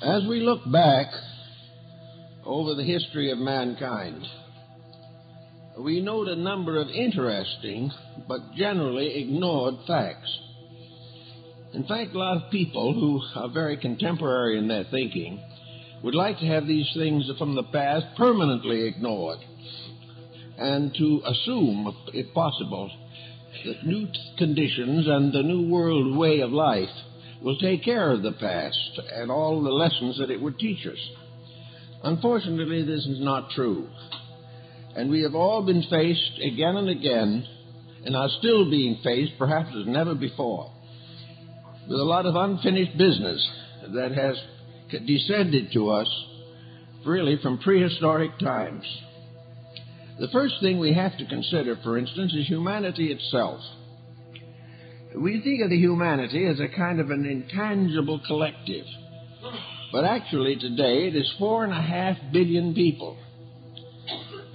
As we look back over the history of mankind, we note a number of interesting but generally ignored facts. In fact, a lot of people who are very contemporary in their thinking would like to have these things from the past permanently ignored and to assume, if possible, that new conditions and the new world way of life will take care of the past and all the lessons that it would teach us. Unfortunately, this is not true. And we have all been faced again and again, and are still being faced, perhaps as never before, with a lot of unfinished business that has descended to us really from prehistoric times. The first thing we have to consider, for instance, is humanity itself. We think of the humanity as a kind of an intangible collective, but actually today it is 4.5 billion people,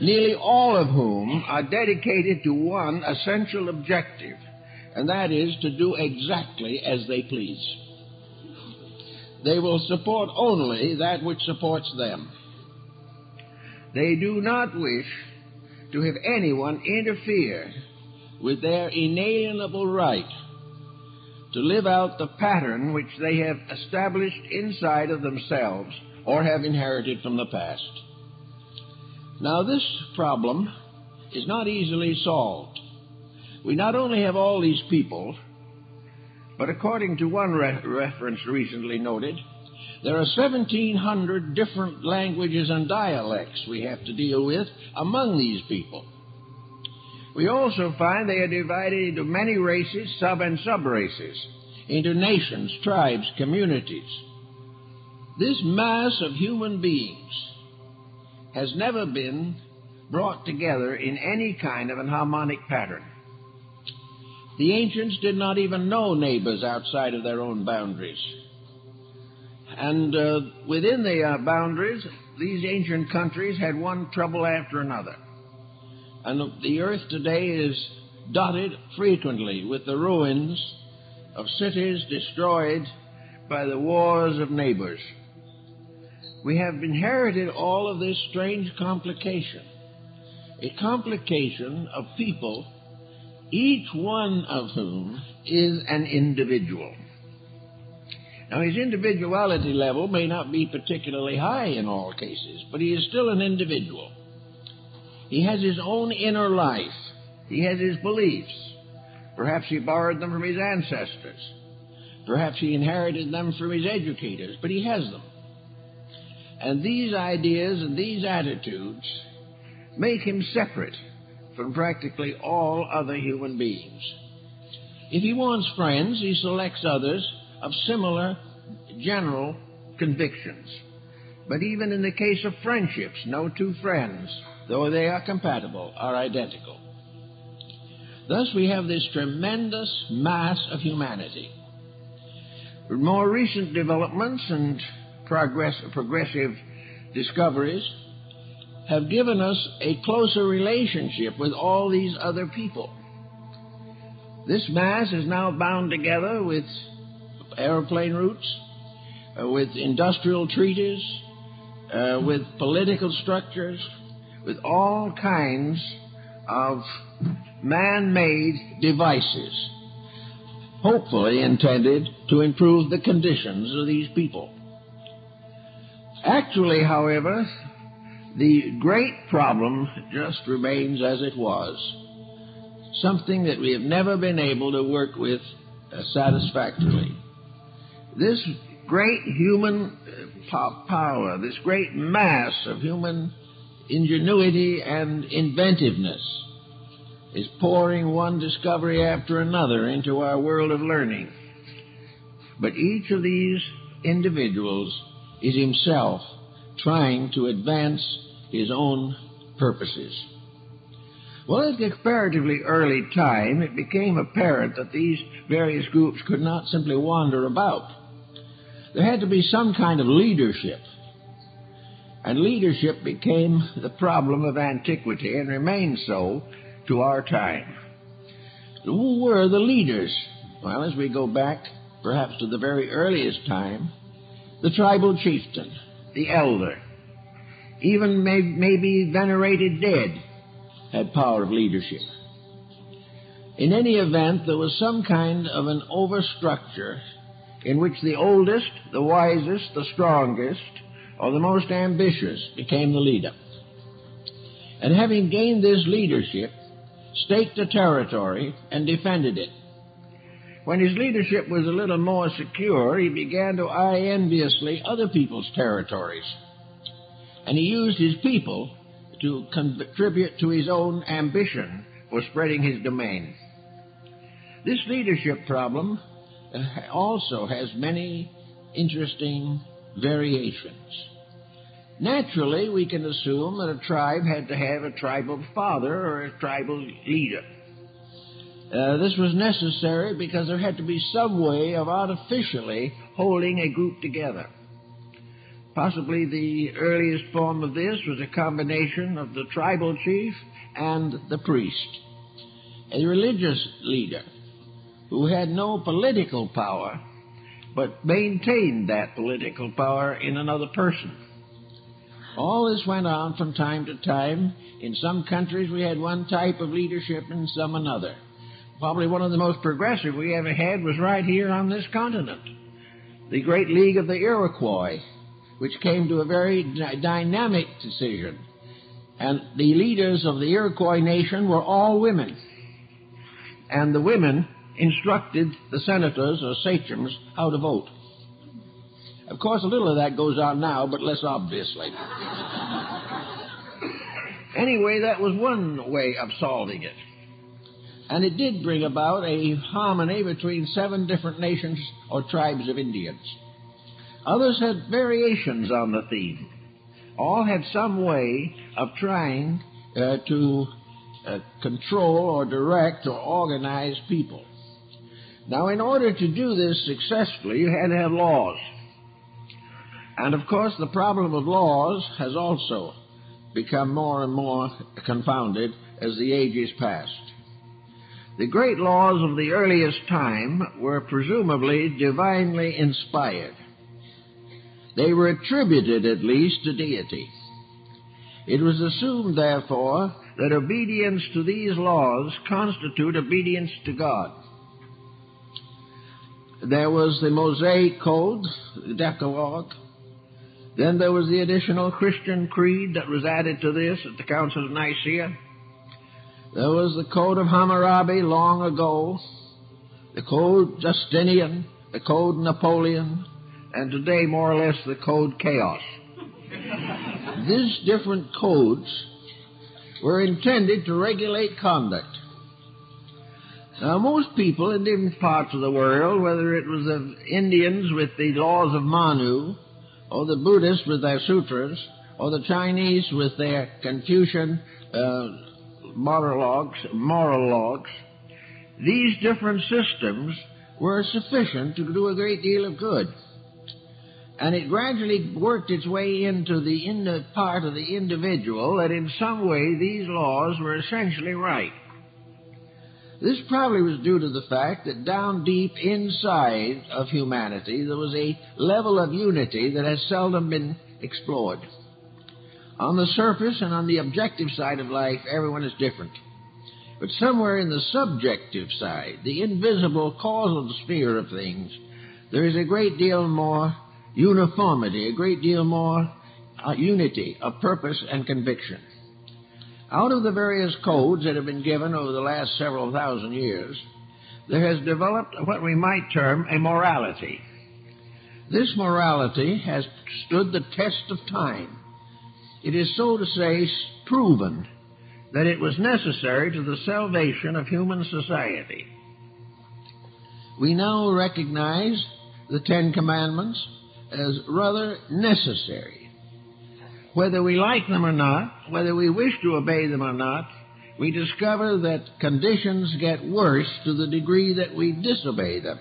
nearly all of whom are dedicated to one essential objective, and that is to do exactly as they please. They will support only that which supports them. They do not wish to have anyone interfere with their inalienable right to live out the pattern which they have established inside of themselves or have inherited from the past. Now, this problem is not easily solved. We not only have all these people, but according to one reference recently noted, there are 1,700 different languages and dialects we have to deal with among these people. We also find they are divided into many races, sub- and sub-races, into nations, tribes, communities. This mass of human beings has never been brought together in any kind of an harmonic pattern. The ancients did not even know neighbors outside of their own boundaries. And within the boundaries, these ancient countries had one trouble after another. And the earth today is dotted frequently with the ruins of cities destroyed by the wars of neighbors. We have inherited all of this strange complication, a complication of people, each one of whom is an individual. Now, his individuality level may not be particularly high in all cases, but he is still an individual. He has his own inner life. He has his beliefs. Perhaps he borrowed them from his ancestors. Perhaps he inherited them from his educators, but he has them. And these ideas and these attitudes make him separate from practically all other human beings. If he wants friends, he selects others of similar general convictions. But even in the case of friendships, no two friends, though they are compatible, are identical. Thus we have this tremendous mass of humanity. More recent developments and progressive discoveries have given us a closer relationship with all these other people. This mass is now bound together with airplane routes, with industrial treaties, with political structures, with all kinds of man-made devices, hopefully intended to improve the conditions of these people. Actually, however, the great problem just remains as it was, something that we have never been able to work with satisfactorily. This great human power, this great mass of human ingenuity and inventiveness is pouring one discovery after another into our world of learning. But each of these individuals is himself trying to advance his own purposes. Well, at a comparatively early time, it became apparent that these various groups could not simply wander about. There had to be some kind of leadership. And leadership became the problem of antiquity and remains so to our time. Who were the leaders? Well, as we go back perhaps to the very earliest time, The tribal chieftain, the elder, even maybe venerated dead, had power of leadership. In any event, there was some kind of an overstructure in which the oldest, the wisest, the strongest, or the most ambitious became the leader. And having gained this leadership, staked a territory and defended it. When his leadership was a little more secure, he began to eye enviously other people's territories. And he used his people to contribute to his own ambition for spreading his domain. This leadership problem also has many interesting variations. Naturally, we can assume that a tribe had to have a tribal father or a tribal leader. This was necessary because there had to be some way of artificially holding a group together. Possibly the earliest form of this was a combination of the tribal chief and the priest, a religious leader who had no political power but maintained that political power in another person. All this went on from time to time. In some countries we had one type of leadership, in some another. Probably one of the most progressive we ever had was right here on this continent. The Great League of the Iroquois, which came to a very dynamic decision. And the leaders of the Iroquois nation were all women. And the women instructed the senators or sachems how to vote. Of course, a little of that goes on now, but less obviously. Anyway, that was one way of solving it. And it did bring about a harmony between 7 different nations or tribes of Indians. Others had variations on the theme. All had some way of trying to control or direct or organize people. Now, in order to do this successfully, you had to have laws. And, of course, the problem of laws has also become more and more confounded as the ages passed. The great laws of the earliest time were presumably divinely inspired. They were attributed, at least, to deity. It was assumed, therefore, that obedience to these laws constituted obedience to God. There was the Mosaic Code, the Decalogue. Then there was the additional Christian creed that was added to this at the Council of Nicaea. There was the Code of Hammurabi long ago, the Code Justinian, the Code Napoleon, and today more or less the Code Chaos. These different codes were intended to regulate conduct. Now, most people in different parts of the world, whether it was the Indians with the laws of Manu, or the Buddhists with their sutras, or the Chinese with their Confucian moral logs, these different systems were sufficient to do a great deal of good. And it gradually worked its way into the inner part of the individual that in some way these laws were essentially right. This probably was due to the fact that down deep inside of humanity there was a level of unity that has seldom been explored. On the surface and on the objective side of life, everyone is different. But somewhere in the subjective side, the invisible causal sphere of things, there is a great deal more uniformity, a great deal more unity of purpose and conviction. Out of the various codes that have been given over the last several thousand years, there has developed what we might term a morality. This morality has stood the test of time. It is, so to say, proven that it was necessary to the salvation of human society. We now recognize the 10 Commandments as rather necessary. Whether we like them or not, whether we wish to obey them or not, we discover that conditions get worse to the degree that we disobey them.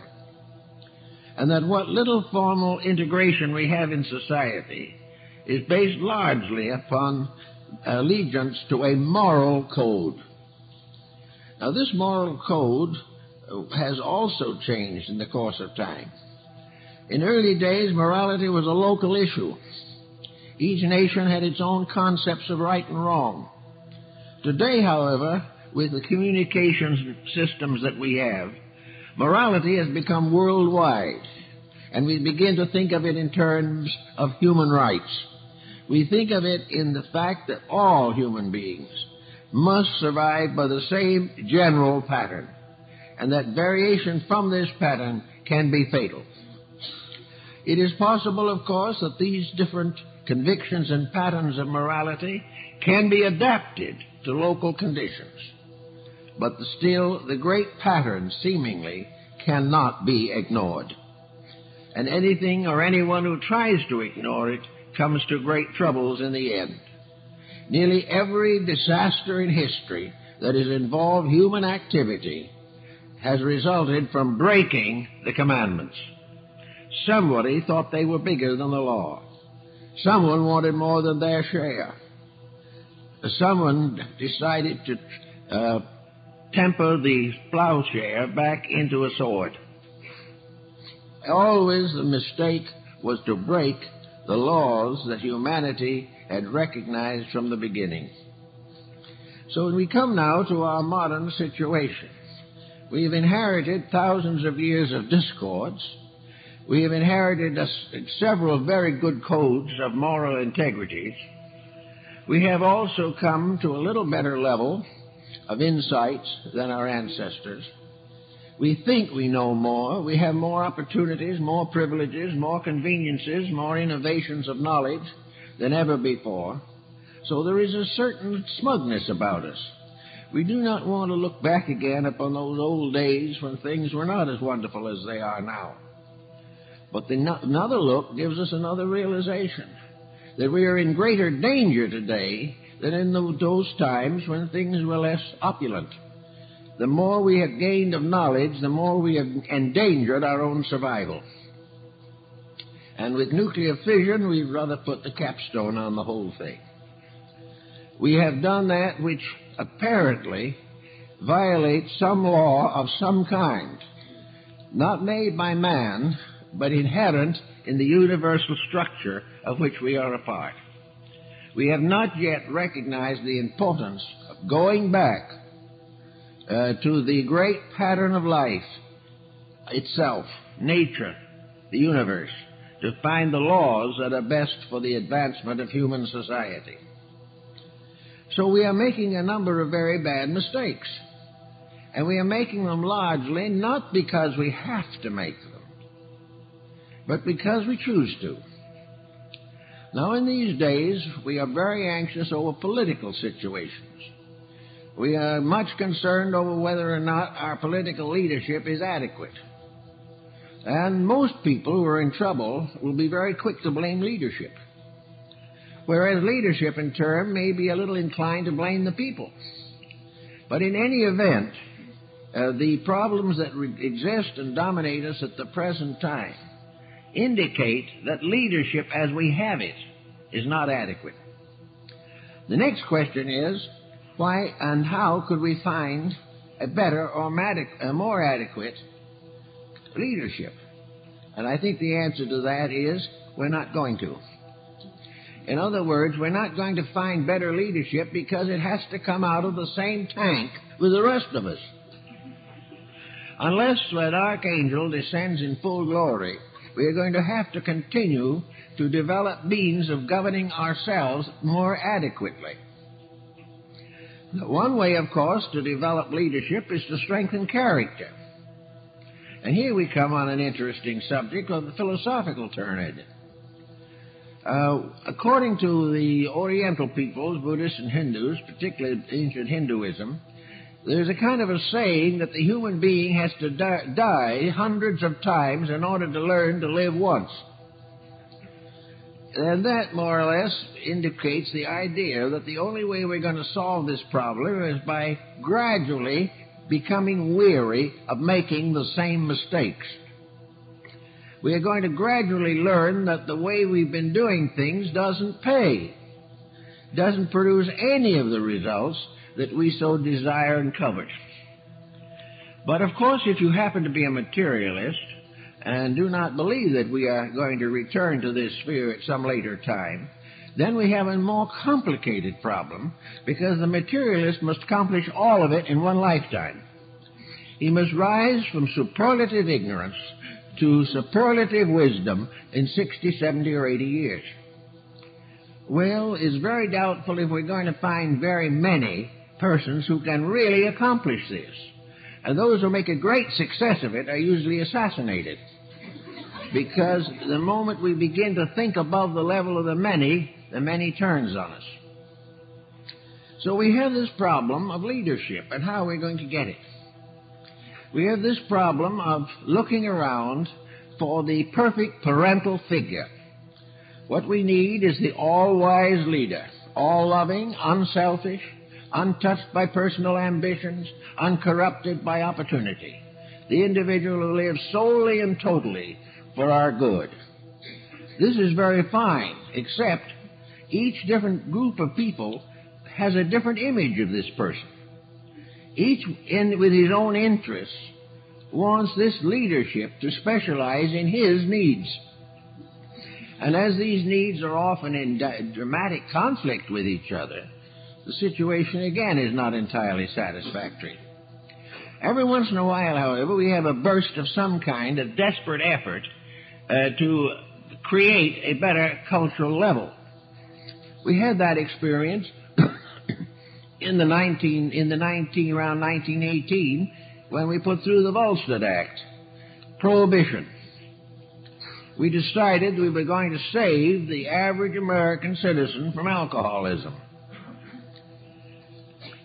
And that what little formal integration we have in society is based largely upon allegiance to a moral code. Now, this moral code has also changed in the course of time. In early days, morality was a local issue. Each nation had its own concepts of right and wrong. Today, however, with the communications systems that we have, morality has become worldwide, and we begin to think of it in terms of human rights. We think of it in the fact that all human beings must survive by the same general pattern, and that variation from this pattern can be fatal. It is possible, of course, that these different convictions and patterns of morality can be adapted to local conditions, but still the great pattern seemingly cannot be ignored. And anything or anyone who tries to ignore it comes to great troubles in the end. Nearly every disaster in history that has involved human activity has resulted from breaking the commandments. Somebody thought they were bigger than the law. Someone wanted more than their share. Someone decided to temper the plowshare back into a sword. Always the mistake was to break the laws that humanity had recognized from the beginning. So we come now to our modern situation. We've inherited thousands of years of discords. We have inherited several very good codes of moral integrity. We have also come to a little better level of insights than our ancestors. We think we know more. We have more opportunities, more privileges, more conveniences, more innovations of knowledge than ever before. So there is a certain smugness about us. We do not want to look back again upon those old days when things were not as wonderful as they are now. But another look gives us another realization, that we are in greater danger today than in those times when things were less opulent. The more we have gained of knowledge, the more we have endangered our own survival. And with nuclear fission, we'd rather put the capstone on the whole thing. We have done that which apparently violates some law of some kind, not made by man, but inherent in the universal structure of which we are a part. We have not yet recognized the importance of going back to the great pattern of life itself, nature, the universe, to find the laws that are best for the advancement of human society. So we are making a number of very bad mistakes, and we are making them largely not because we have to make them, but because we choose to. Now, in these days, we are very anxious over political situations. We are much concerned over whether or not our political leadership is adequate. And most people who are in trouble will be very quick to blame leadership, whereas leadership, in turn, may be a little inclined to blame the people. But in any event, the problems that exist and dominate us at the present time indicate that leadership as we have it is not adequate. The next question is, why and how could we find a better or more adequate leadership? And I think the answer to that is we're not going to. In other words, we're not going to find better leadership because it has to come out of the same tank with the rest of us. Unless an archangel descends in full glory, we are going to have to continue to develop means of governing ourselves more adequately. Now, one way, of course, to develop leadership is to strengthen character. And here we come on an interesting subject of the philosophical turn. According to the Oriental peoples, Buddhists and Hindus, particularly ancient Hinduism, there's a kind of a saying that the human being has to die hundreds of times in order to learn to live once. And that, more or less, indicates the idea that the only way we're going to solve this problem is by gradually becoming weary of making the same mistakes. We are going to gradually learn that the way we've been doing things doesn't pay, doesn't produce any of the results that we so desire and covet. But of course, if you happen to be a materialist, and do not believe that we are going to return to this sphere at some later time, then we have a more complicated problem, because the materialist must accomplish all of it in one lifetime. He must rise from superlative ignorance to superlative wisdom in 60, 70, or 80 years. Well, it's very doubtful if we're going to find very many persons who can really accomplish this. And those who make a great success of it are usually assassinated. Because the moment we begin to think above the level of the many turns on us. So we have this problem of leadership and how we're going to get it. We have this problem of looking around for the perfect parental figure. What we need is the all-wise leader, all-loving, unselfish, untouched by personal ambitions, uncorrupted by opportunity. The individual who lives solely and totally for our good. This is very fine, except each different group of people has a different image of this person. Each, with his own interests, wants this leadership to specialize in his needs. And as these needs are often in dramatic conflict with each other, the situation again is not entirely satisfactory. Every once in a while, however, we have a burst of some kind, a desperate effort to create a better cultural level. We had that experience around 1918 when we put through the Volstead Act, prohibition. We decided we were going to save the average American citizen from alcoholism.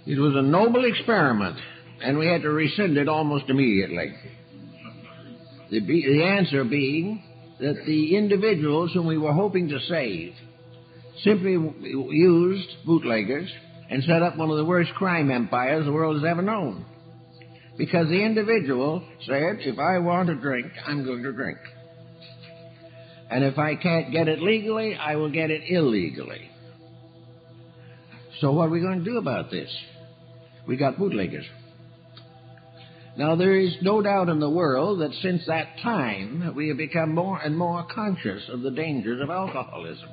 It was a noble experiment, and we had to rescind it almost immediately. The answer being that the individuals whom we were hoping to save simply used bootleggers and set up one of the worst crime empires the world has ever known. Because the individual said, if I want to drink, I'm going to drink. And if I can't get it legally, I will get it illegally. So what are we going to do about this? We got bootleggers. Now, there is no doubt in the world that since that time, we have become more and more conscious of the dangers of alcoholism.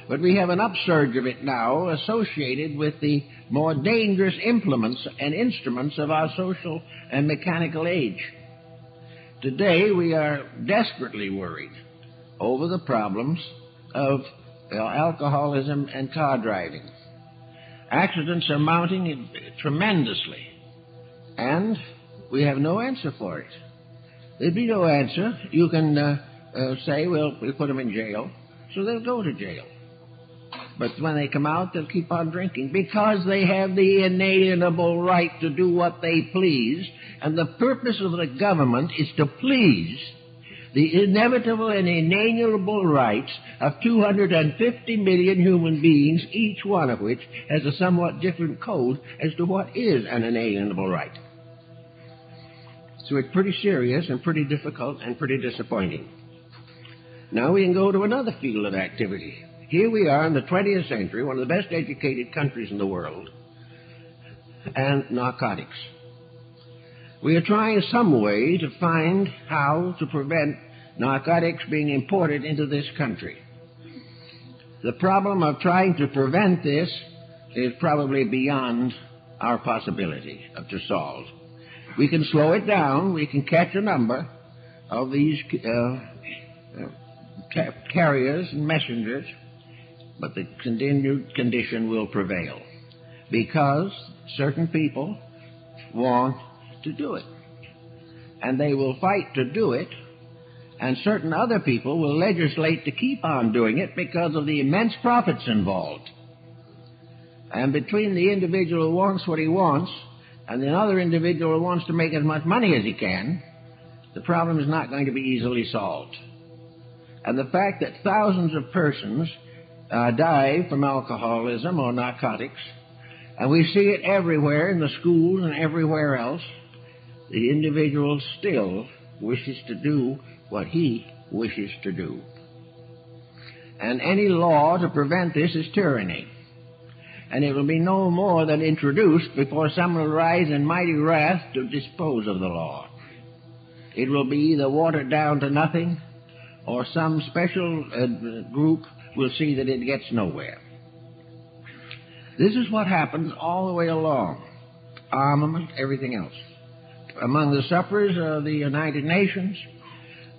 But we have an upsurge of it now associated with the more dangerous implements and instruments of our social and mechanical age. Today, we are desperately worried over the problems of alcoholism and car driving. Accidents are mounting tremendously, and we have no answer for it. There'd be no answer. You can say, well, we'll put them in jail, so they'll go to jail. But when they come out, they'll keep on drinking because they have the inalienable right to do what they please, and the purpose of the government is to please the inevitable and inalienable rights of 250 million human beings, each one of which has a somewhat different code as to what is an inalienable right. So it's pretty serious and pretty difficult and pretty disappointing. Now we can go to another field of activity. Here we are in the 20th century, one of the best educated countries in the world, and narcotics. We are trying some way to find how to prevent narcotics being imported into this country. The problem of trying to prevent this is probably beyond our possibility to solve. We can slow it down. We can catch a number of these carriers and messengers, but the continued condition will prevail because certain people want to do it, and they will fight to do it, and certain other people will legislate to keep on doing it because of the immense profits involved. And between the individual who wants what he wants and another individual who wants to make as much money as he can, the problem is not going to be easily solved. And the fact that thousands of persons die from alcoholism or narcotics, and we see it everywhere in the schools and everywhere else, the individual still wishes to do what he wishes to do. And any law to prevent this is tyranny. And it will be no more than introduced before someone will rise in mighty wrath to dispose of the law. it will be either watered down to nothing, or some special group will see that it gets nowhere. This is what happens all the way along. Armament, everything else. Among the sufferers of the United Nations,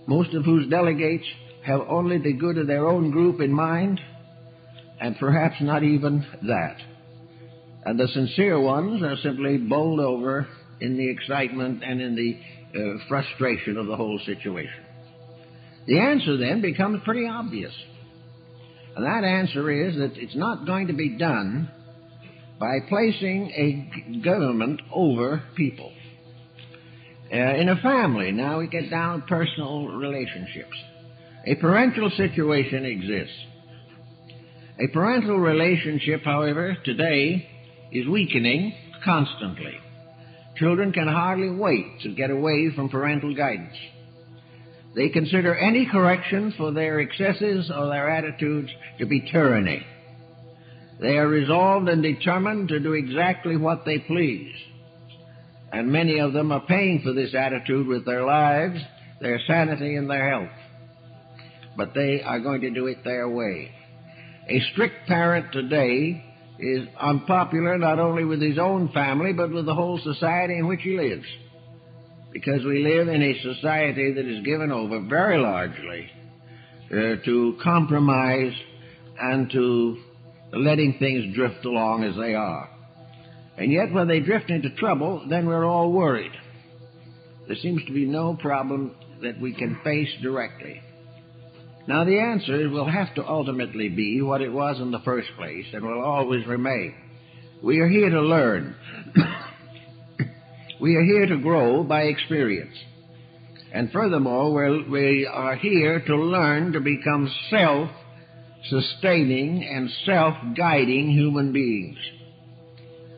most of whose delegates have only the good of their own group in mind, and perhaps not even that. And the sincere ones are simply bowled over in the excitement and in the frustration of the whole situation. The answer then becomes pretty obvious. And that answer is that it's not going to be done by placing a government over people. In a family, now we get down to personal relationships. A parental situation exists. A parental relationship, however, today is weakening constantly. Children can hardly wait to get away from parental guidance. They consider any correction for their excesses or their attitudes to be tyranny. They are resolved and determined to do exactly what they please. And many of them are paying for this attitude with their lives, their sanity, and their health. But they are going to do it their way. A strict parent today is unpopular not only with his own family, but with the whole society in which he lives. Because we live in a society that is given over very largely to compromise and to letting things drift along as they are. And yet when they drift into trouble, then we're all worried. There seems to be no problem that we can face directly. Now the answer will have to ultimately be what it was in the first place and will always remain. We are here to learn. We are here to grow by experience. And furthermore, we are here to learn to become self-sustaining and self-guiding human beings.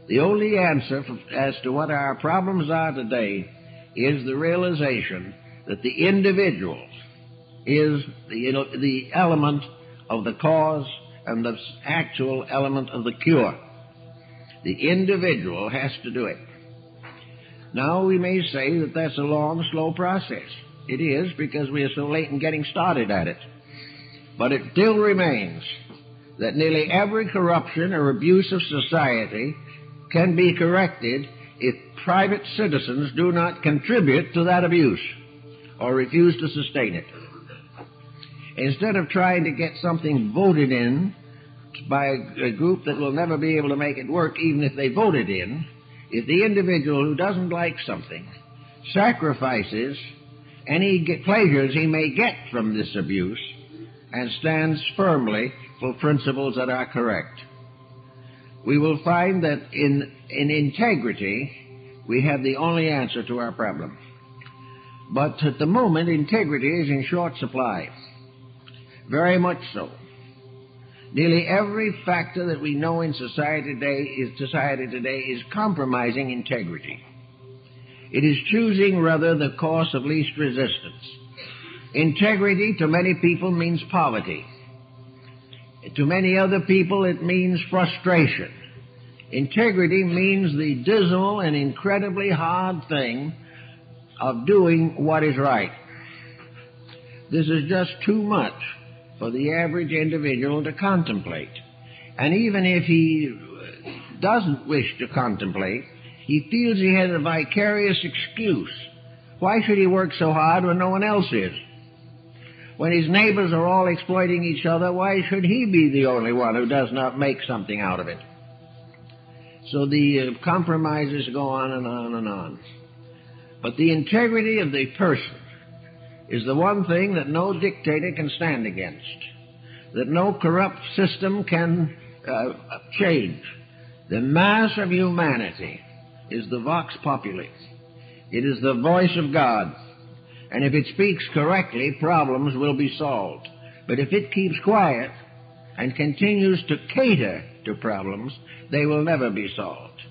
The only answer as to what our problems are today is the realization that the individual is the element of the cause and the actual element of the cure. The individual has to do it. Now we may say that that's a long, slow process. It is, because we are so late in getting started at it. But it still remains that nearly every corruption or abuse of society can be corrected if private citizens do not contribute to that abuse or refuse to sustain it. Instead of trying to get something voted in by a group that will never be able to make it work even if they vote it in, if the individual who doesn't like something sacrifices any pleasures he may get from this abuse and stands firmly for principles that are correct, we will find that in integrity we have the only answer to our problem. But at the moment, integrity is in short supply. Very much so. Nearly every factor that we know in society today is compromising integrity. It is choosing rather the course of least resistance. Integrity to many people means poverty. To many other people it means frustration. Integrity means the dismal and incredibly hard thing of doing what is right. This is just too much for the average individual to contemplate. And even if he doesn't wish to contemplate, he feels he has a vicarious excuse. Why should he work so hard when no one else is? When his neighbors are all exploiting each other, why should he be the only one who does not make something out of it? So the compromises go on and on and on. But the integrity of the person is the one thing that no dictator can stand against, that no corrupt system can change. The mass of humanity is the vox populi. It is the voice of God. And if it speaks correctly, problems will be solved. But if it keeps quiet and continues to cater to problems, they will never be solved.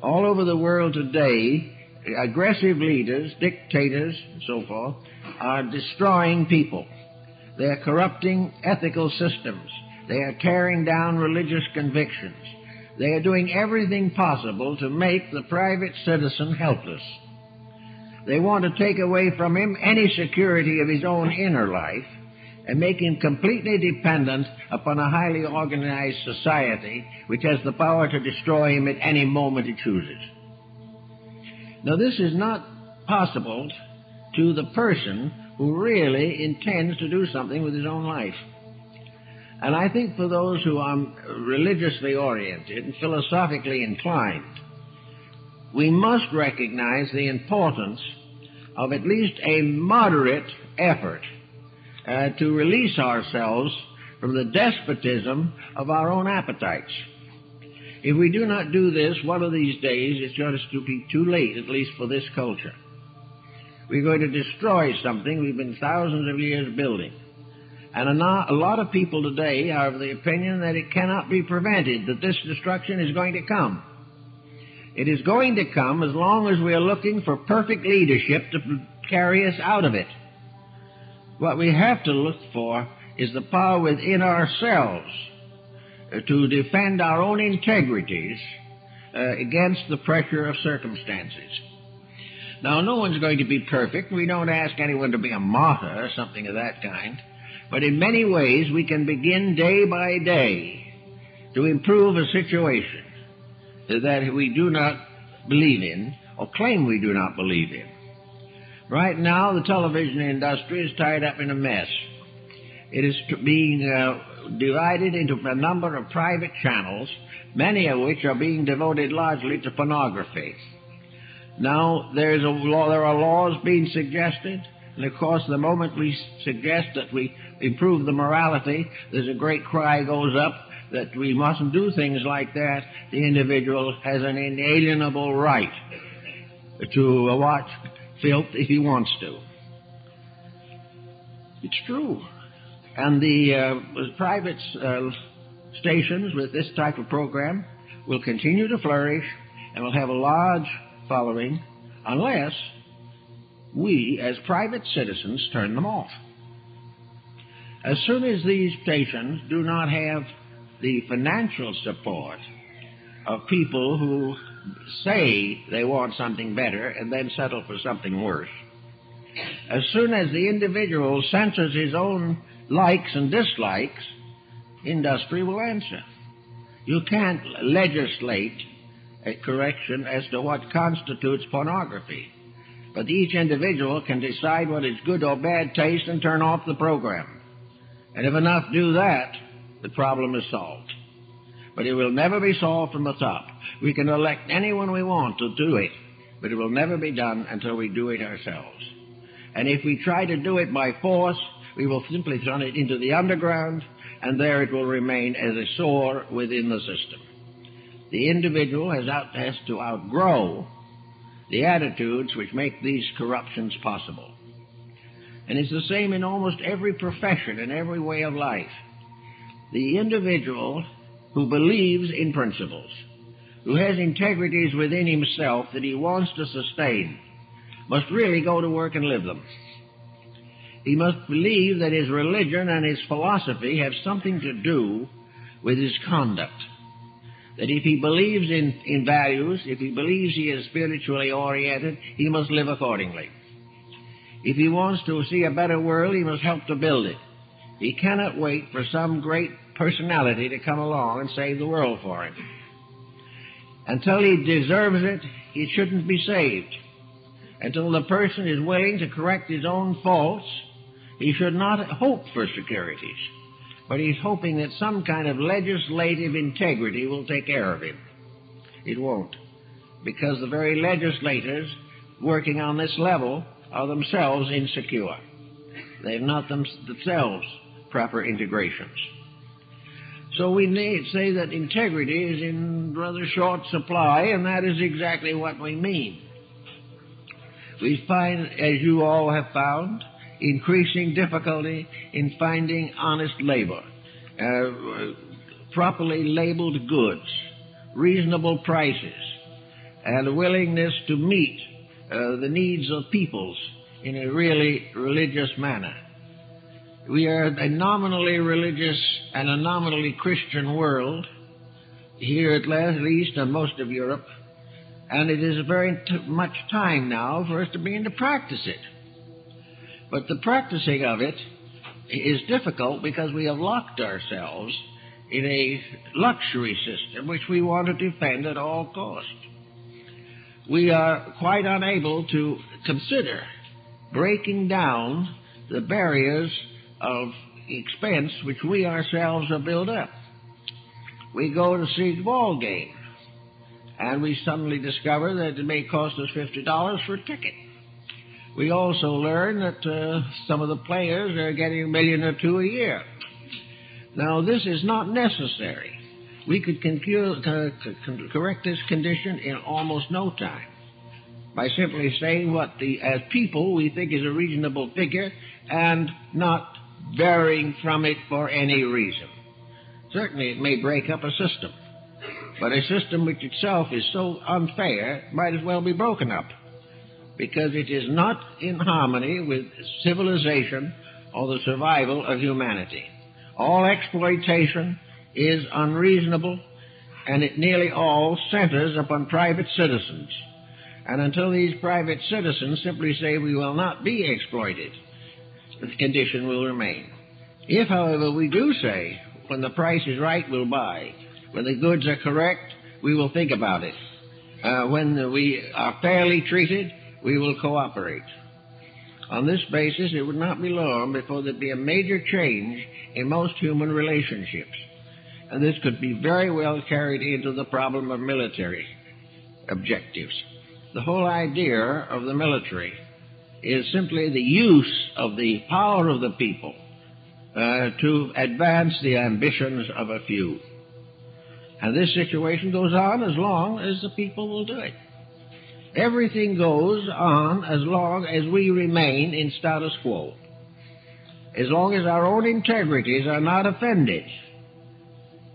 All over the world today, aggressive leaders, dictators, and so forth, are destroying people. They are corrupting ethical systems. They are tearing down religious convictions. They are doing everything possible to make the private citizen helpless. They want to take away from him any security of his own inner life and make him completely dependent upon a highly organized society which has the power to destroy him at any moment it chooses. Now, this is not possible to the person who really intends to do something with his own life. And I think for those who are religiously oriented and philosophically inclined, we must recognize the importance of at least a moderate effort to release ourselves from the despotism of our own appetites. If we do not do this, one of these days it's going to be too late, at least for this culture. We're going to destroy something we've been thousands of years building. And a lot of people today are of the opinion that it cannot be prevented, that this destruction is going to come. It is going to come as long as we are looking for perfect leadership to carry us out of it. What we have to look for is the power within ourselves to defend our own integrities against the pressure of circumstances. Now, no one's going to be perfect. We don't ask anyone to be a martyr or something of that kind. But in many ways, we can begin day by day to improve a situation that we do not believe in or claim we do not believe in. Right now, the television industry is tied up in a mess. It is being divided into a number of private channels, many of which are being devoted largely to pornography. Now, there are laws being suggested, and of course, the moment we suggest that we improve the morality, there's a great cry goes up that we mustn't do things like that. The individual has an inalienable right to watch filth if he wants to. It's true. And the private stations with this type of program will continue to flourish and will have a large following unless we, as private citizens, turn them off. As soon as these stations do not have the financial support of people who say they want something better and then settle for something worse, as soon as the individual censors his own likes and dislikes, industry will answer. You can't legislate a correction as to what constitutes pornography, but each individual can decide what is good or bad taste and turn off the program. And if enough do that, the problem is solved. But it will never be solved from the top. We can elect anyone we want to do it, but it will never be done until we do it ourselves. And if we try to do it by force, we will simply turn it into the underground, and there it will remain as a sore within the system. The individual has to outgrow the attitudes which make these corruptions possible. And it's the same in almost every profession and every way of life. The individual who believes in principles, who has integrities within himself that he wants to sustain, must really go to work and live them. He must believe that his religion and his philosophy have something to do with his conduct. That if he believes in values, if he believes he is spiritually oriented, he must live accordingly. If he wants to see a better world, he must help to build it. He cannot wait for some great personality to come along and save the world for him. Until he deserves it, he shouldn't be saved. Until the person is willing to correct his own faults, he should not hope for securities. But he's hoping that some kind of legislative integrity will take care of him. It won't, because the very legislators working on this level are themselves insecure. They have not themselves proper integrations. So we need say that integrity is in rather short supply, and that is exactly what we mean. We find, as you all have found, increasing difficulty in finding honest labor, properly labeled goods, reasonable prices, and a willingness to meet the needs of peoples in a really religious manner. We are a nominally religious and a nominally Christian world, here at least in most of Europe, and it is very much time now for us to begin to practice it. But the practicing of it is difficult because we have locked ourselves in a luxury system which we want to defend at all costs. We are quite unable to consider breaking down the barriers of expense which we ourselves have built up. We go to see a ball game, and we suddenly discover that it may cost us $50 for a ticket. We also learn that some of the players are getting $1 million or $2 million a year. Now, this is not necessary. We could correct this condition in almost no time by simply saying what as people we think is a reasonable figure and not varying from it for any reason. Certainly it may break up a system, but a system which itself is so unfair might as well be broken up, because it is not in harmony with civilization or the survival of humanity. All exploitation is unreasonable, and it nearly all centers upon private citizens. And until these private citizens simply say we will not be exploited, the condition will remain. If, however, we do say when the price is right, we'll buy. When the goods are correct, we will think about it. When we are fairly treated, we will cooperate. On this basis, it would not be long before there'd be a major change in most human relationships. And this could be very well carried into the problem of military objectives. The whole idea of the military is simply the use of the power of the people to advance the ambitions of a few. And this situation goes on as long as the people will do it. Everything goes on as long as we remain in status quo. As long as our own integrities are not offended,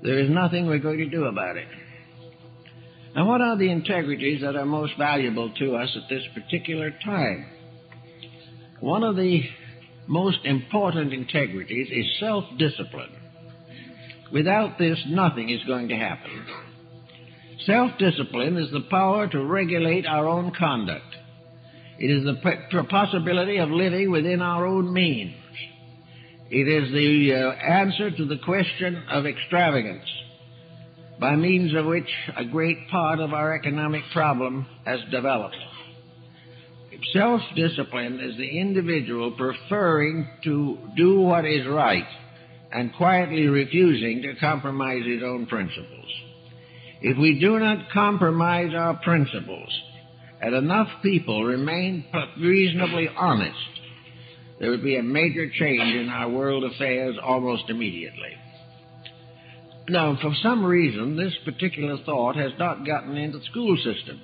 there is nothing we're going to do about it. Now, what are the integrities that are most valuable to us at this particular time? One of the most important integrities is self-discipline. Without this, nothing is going to happen. Self-discipline is the power to regulate our own conduct. It is the possibility of living within our own means. It is the answer to the question of extravagance, by means of which a great part of our economic problem has developed. Self-discipline is the individual preferring to do what is right and quietly refusing to compromise his own principles. If we do not compromise our principles and enough people remain reasonably honest, there would be a major change in our world affairs almost immediately. Now, for some reason, this particular thought has not gotten into the school system.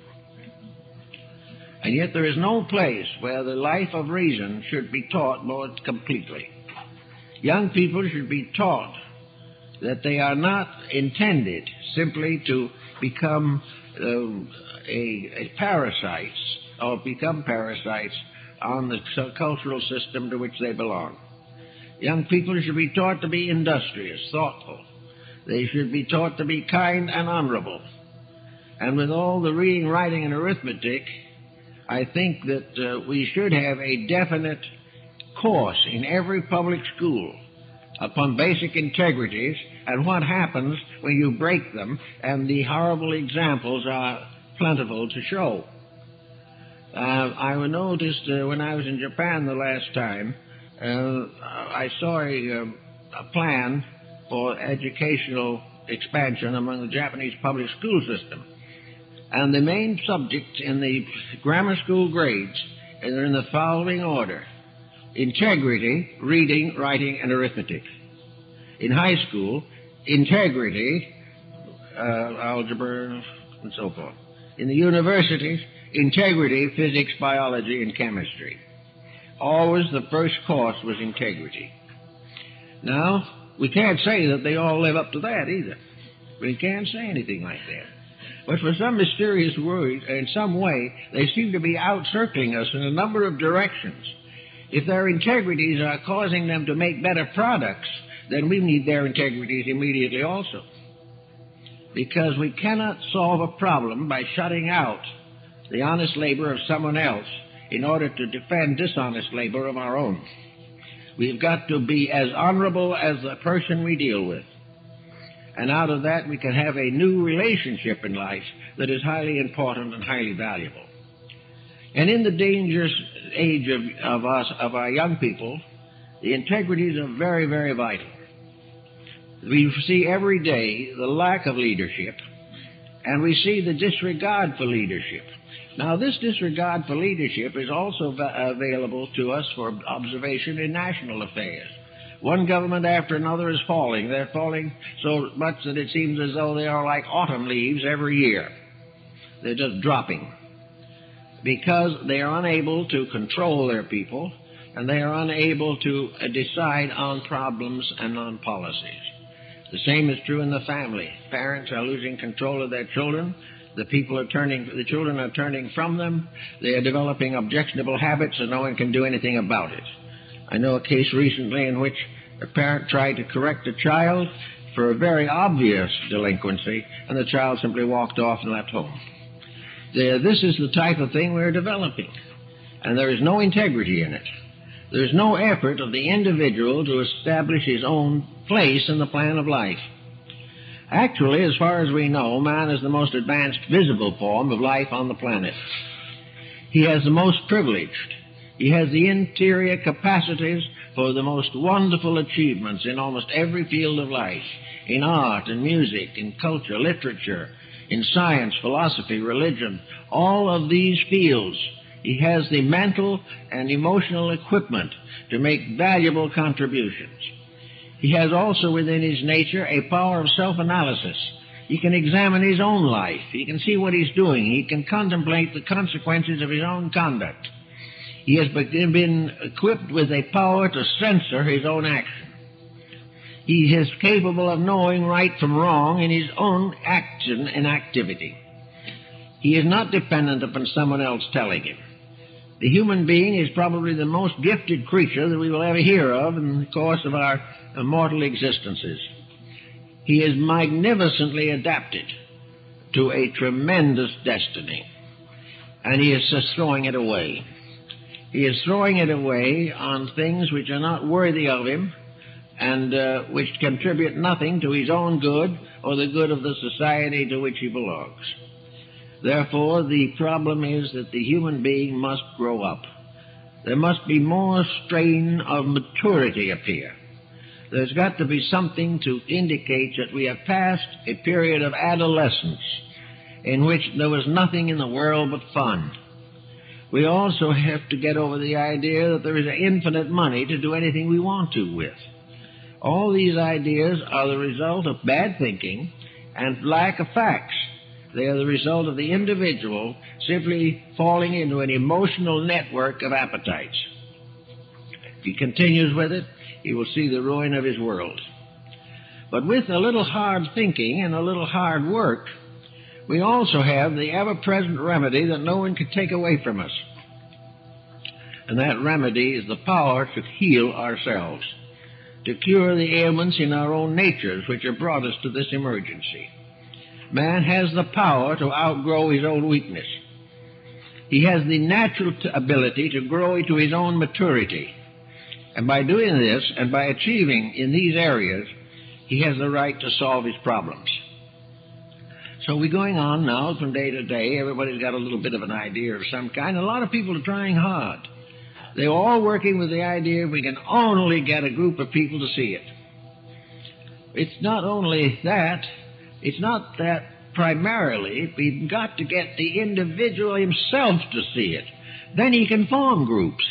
And yet there is no place where the life of reason should be taught more completely. Young people should be taught that they are not intended simply to become parasites or become parasites on the cultural system to which they belong. Young people should be taught to be industrious, thoughtful. They should be taught to be kind and honorable. And with all the reading, writing, and arithmetic, I think that we should have a definite course in every public school upon basic integrities and what happens when you break them, and the horrible examples are plentiful to show. I noticed when I was in Japan the last time, I saw a plan for educational expansion among the Japanese public school system. And the main subjects in the grammar school grades are in the following order: integrity, reading, writing, and arithmetic. In high school, integrity, algebra, and so forth. In the universities, integrity, physics, biology, and chemistry. Always the first course was integrity. Now, we can't say that they all live up to that either. We can't say anything like that. But for some mysterious reason, in some way, they seem to be outcircling us in a number of directions. If their integrities are causing them to make better products, then we need their integrities immediately also. because we cannot solve a problem by shutting out the honest labor of someone else in order to defend dishonest labor of our own. We've got to be as honorable as the person we deal with. And out of that we can have a new relationship in life that is highly important and highly valuable. And in the dangerous age of our young people, the integrities are very, very vital. We see every day the lack of leadership, and we see the disregard for leadership. Now, this disregard for leadership is also available to us for observation in national affairs. One government after another is falling. They're falling so much that it seems as though they are like autumn leaves every year. They're just dropping because they are unable to control their people, and they are unable to decide on problems and on policies. The same is true in the family. Parents are losing control of their children. The children are turning from them. They are developing objectionable habits, and no one can do anything about it. I know a case recently in which a parent tried to correct a child for a very obvious delinquency, and the child simply walked off and left home. This is the type of thing we're developing, and there is no integrity in it. There is no effort of the individual to establish his own place in the plan of life. Actually, as far as we know, man is the most advanced visible form of life on the planet. He has the most privileged. He has the interior capacities for the most wonderful achievements in almost every field of life, in art and music, in culture, literature, in science, philosophy, religion, all of these fields. He has the mental and emotional equipment to make valuable contributions. He has also within his nature a power of self-analysis. He can examine his own life. He can see what he's doing. He can contemplate the consequences of his own conduct. He has been equipped with a power to censor his own action. He is capable of knowing right from wrong in his own action and activity. He is not dependent upon someone else telling him. The human being is probably the most gifted creature that we will ever hear of in the course of our mortal existences. He is magnificently adapted to a tremendous destiny, and he is just throwing it away. He is throwing it away on things which are not worthy of him and which contribute nothing to his own good or the good of the society to which he belongs. Therefore, the problem is that the human being must grow up. There must be more strain of maturity appear. There's got to be something to indicate that we have passed a period of adolescence in which there was nothing in the world but fun. We also have to get over the idea that there is infinite money to do anything we want to with. All these ideas are the result of bad thinking and lack of facts. They are the result of the individual simply falling into an emotional network of appetites. If he continues with it, he will see the ruin of his world. But with a little hard thinking and a little hard work, we also have the ever-present remedy that no one can take away from us. And that remedy is the power to heal ourselves, to cure the ailments in our own natures which have brought us to this emergency. Man has the power to outgrow his own weakness. He has the natural ability to grow into his own maturity. And by doing this and by achieving in these areas, he has the right to solve his problems. So we're going on now from day to day. Everybody's got a little bit of an idea of some kind. A lot of people are trying hard. They're all working with the idea if we can only get a group of people to see it. It's not only that. It's not that primarily. We've got to get the individual himself to see it. Then he can form groups.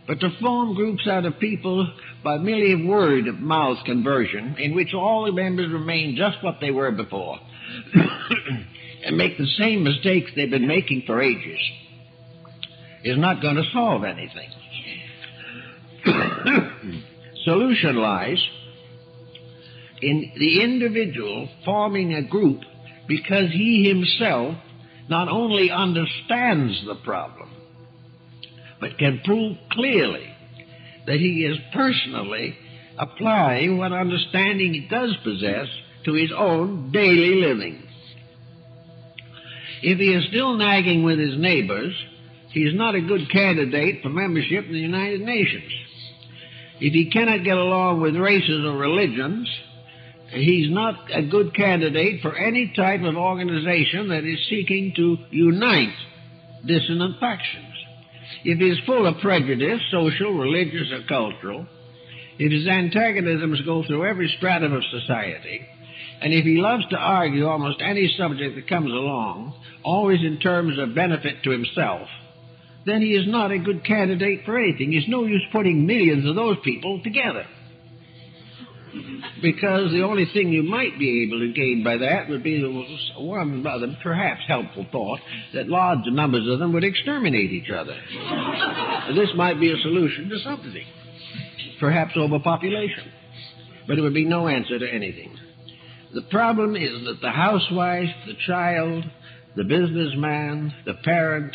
But to form groups out of people by merely word-of-mouth conversion, in which all the members remain just what they were before, and make the same mistakes they've been making for ages, is not going to solve anything. Solution lies in the individual forming a group because he himself not only understands the problem, but can prove clearly that he is personally applying what understanding he does possess to his own daily living. If he is still nagging with his neighbors, he is not a good candidate for membership in the United Nations. If he cannot get along with races or religions, he's not a good candidate for any type of organization that is seeking to unite dissonant factions. If he is full of prejudice, social, religious, or cultural, if his antagonisms go through every stratum of society, and if he loves to argue almost any subject that comes along, always in terms of benefit to himself, then he is not a good candidate for anything. There's no use putting millions of those people together, because the only thing you might be able to gain by that would be one other, perhaps helpful thought, that large numbers of them would exterminate each other. This might be a solution to something, perhaps overpopulation, but it would be no answer to anything. The problem is that the housewife, the child, the businessman, the parent,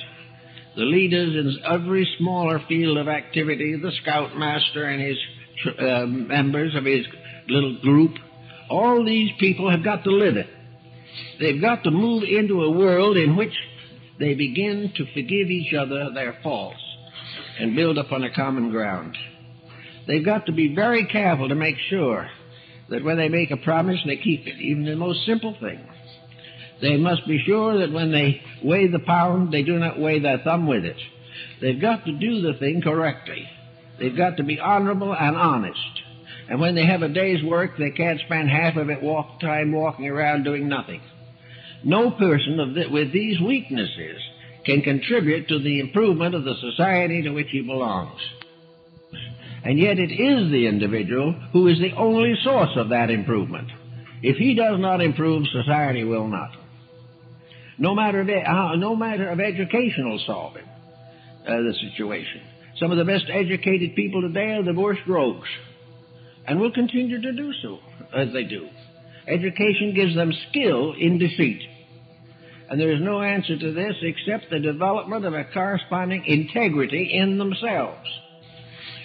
the leaders in every smaller field of activity, the scoutmaster and his members of his little group, all these people have got to live it. They've got to move into a world in which they begin to forgive each other their faults and build upon a common ground. They've got to be very careful to make sure that when they make a promise, they keep it, even the most simple thing. They must be sure that when they weigh the pound, they do not weigh their thumb with it. They've got to do the thing correctly. They've got to be honorable and honest. And when they have a day's work, they can't spend half of it walking around doing nothing. No person with these weaknesses can contribute to the improvement of the society to which he belongs. And yet it is the individual who is the only source of that improvement. If he does not improve, society will not. No matter of education will solve it, the situation. Some of the best educated people today are the worst rogues, and will continue to do so, as they do. Education gives them skill in deceit. And there is no answer to this except the development of a corresponding integrity in themselves.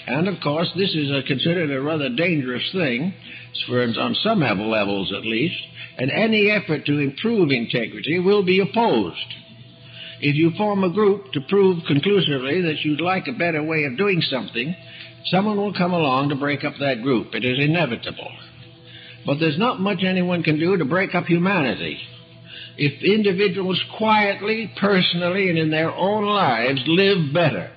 And, of course, this is considered a rather dangerous thing, on some levels at least, and any effort to improve integrity will be opposed. If you form a group to prove conclusively that you'd like a better way of doing something, someone will come along to break up that group. It is inevitable. But there's not much anyone can do to break up humanity. If individuals quietly, personally, and in their own lives live better,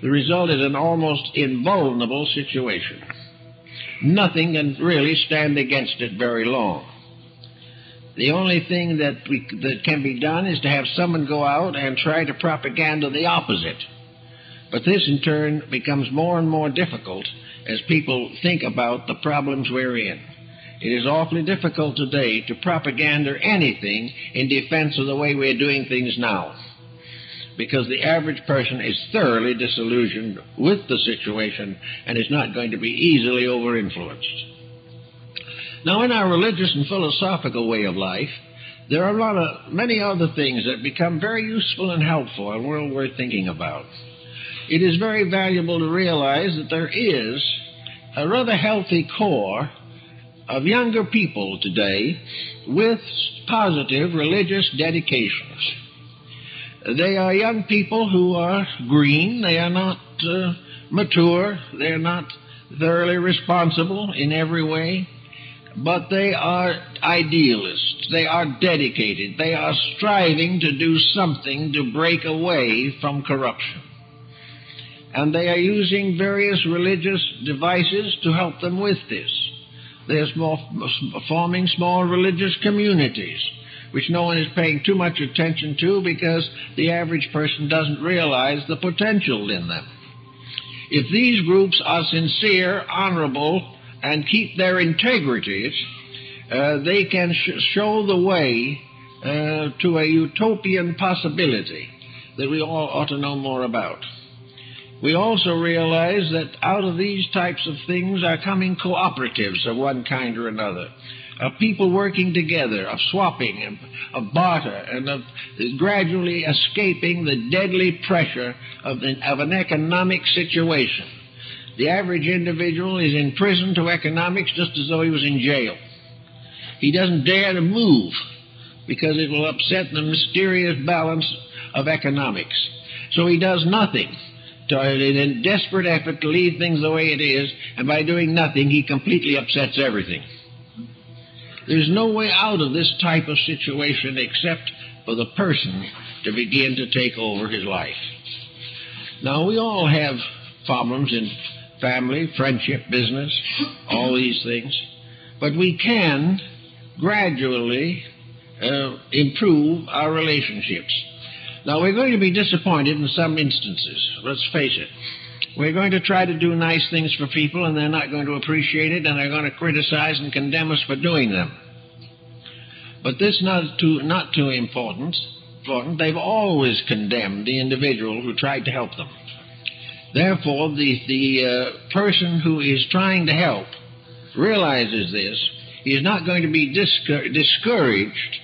the result is an almost invulnerable situation. Nothing can really stand against it very long. The only thing that can be done is to have someone go out and try to propaganda the opposite. But this, in turn, becomes more and more difficult as people think about the problems we're in. It is awfully difficult today to propaganda anything in defense of the way we're doing things now, because the average person is thoroughly disillusioned with the situation and is not going to be easily over-influenced. Now, in our religious and philosophical way of life, there are many other things that become very useful and helpful and well worth thinking about. It is very valuable to realize that there is a rather healthy core of younger people today with positive religious dedications. They are young people who are green. They are not mature. They are not thoroughly responsible in every way. But they are idealists. They are dedicated. They are striving to do something to break away from corruption. And they are using various religious devices to help them with this. They are forming small religious communities, which no one is paying too much attention to because the average person doesn't realize the potential in them. If these groups are sincere, honorable, and keep their integrities, they can show the way to a utopian possibility that we all ought to know more about. We also realize that out of these types of things are coming cooperatives of one kind or another, of people working together, of swapping, of barter, and of gradually escaping the deadly pressure of an economic situation. The average individual is in prison to economics just as though he was in jail. He doesn't dare to move because it will upset the mysterious balance of economics. So he does nothing in a desperate effort to leave things the way it is, and by doing nothing he completely upsets everything. There's no way out of this type of situation except for the person to begin to take over his life. Now, we all have problems in family, friendship, business, all these things, but we can gradually improve our relationships. Now, we're going to be disappointed in some instances. Let's face it. We're going to try to do nice things for people, and they're not going to appreciate it, and they're going to criticize and condemn us for doing them. But this is not too important. They've always condemned the individual who tried to help them. Therefore, the person who is trying to help realizes this. He is not going to be discouraged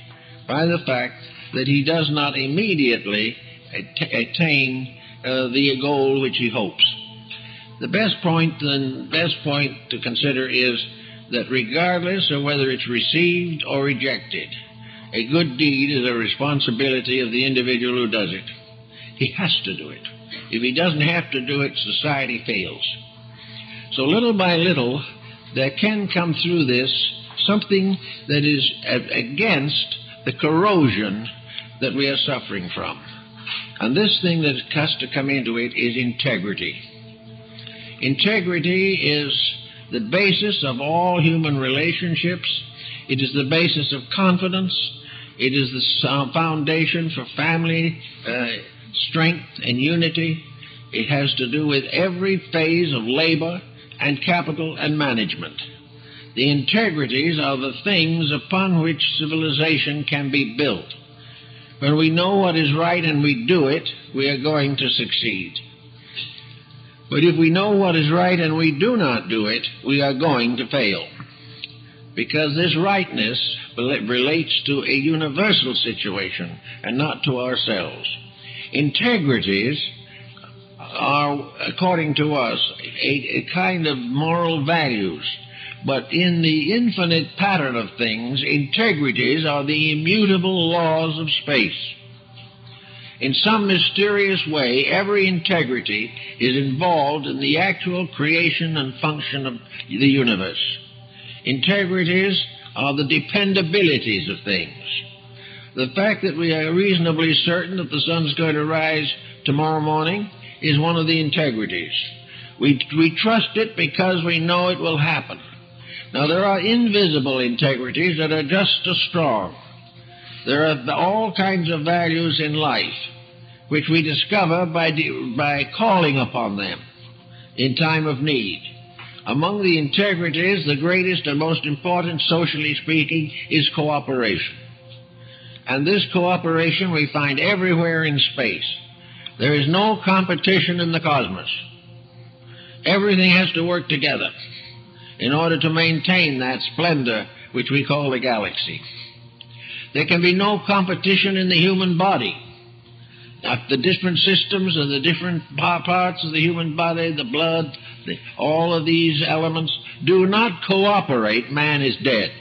by the fact that he does not immediately attain the goal which he hopes. The best point to consider is that regardless of whether it's received or rejected, a good deed is a responsibility of the individual who does it. He has to do it. If he doesn't have to do it, society fails. So little by little, there can come through this something that is against the corrosion that we are suffering from. And this thing that has to come into it is integrity. Integrity is the basis of all human relationships. It is the basis of confidence. It is the foundation for family strength and unity. It has to do with every phase of labor and capital and management. The integrities are the things upon which civilization can be built. When we know what is right and we do it, we are going to succeed. But if we know what is right and we do not do it, we are going to fail. Because this rightness relates to a universal situation and not to ourselves. Integrities are, according to us, a kind of moral values. But in the infinite pattern of things, integrities are the immutable laws of space. In some mysterious way, every integrity is involved in the actual creation and function of the universe. Integrities are the dependabilities of things. The fact that we are reasonably certain that the sun's going to rise tomorrow morning is one of the integrities. We trust it because we know it will happen. Now, there are invisible integrities that are just as strong. There are all kinds of values in life which we discover by calling upon them in time of need. Among the integrities, the greatest and most important, socially speaking, is cooperation. And this cooperation we find everywhere in space. There is no competition in the cosmos. Everything has to work together in order to maintain that splendor which we call the galaxy. There can be no competition in the human body. The different systems of the different parts of the human body, the blood, all of these elements do not cooperate, man is dead.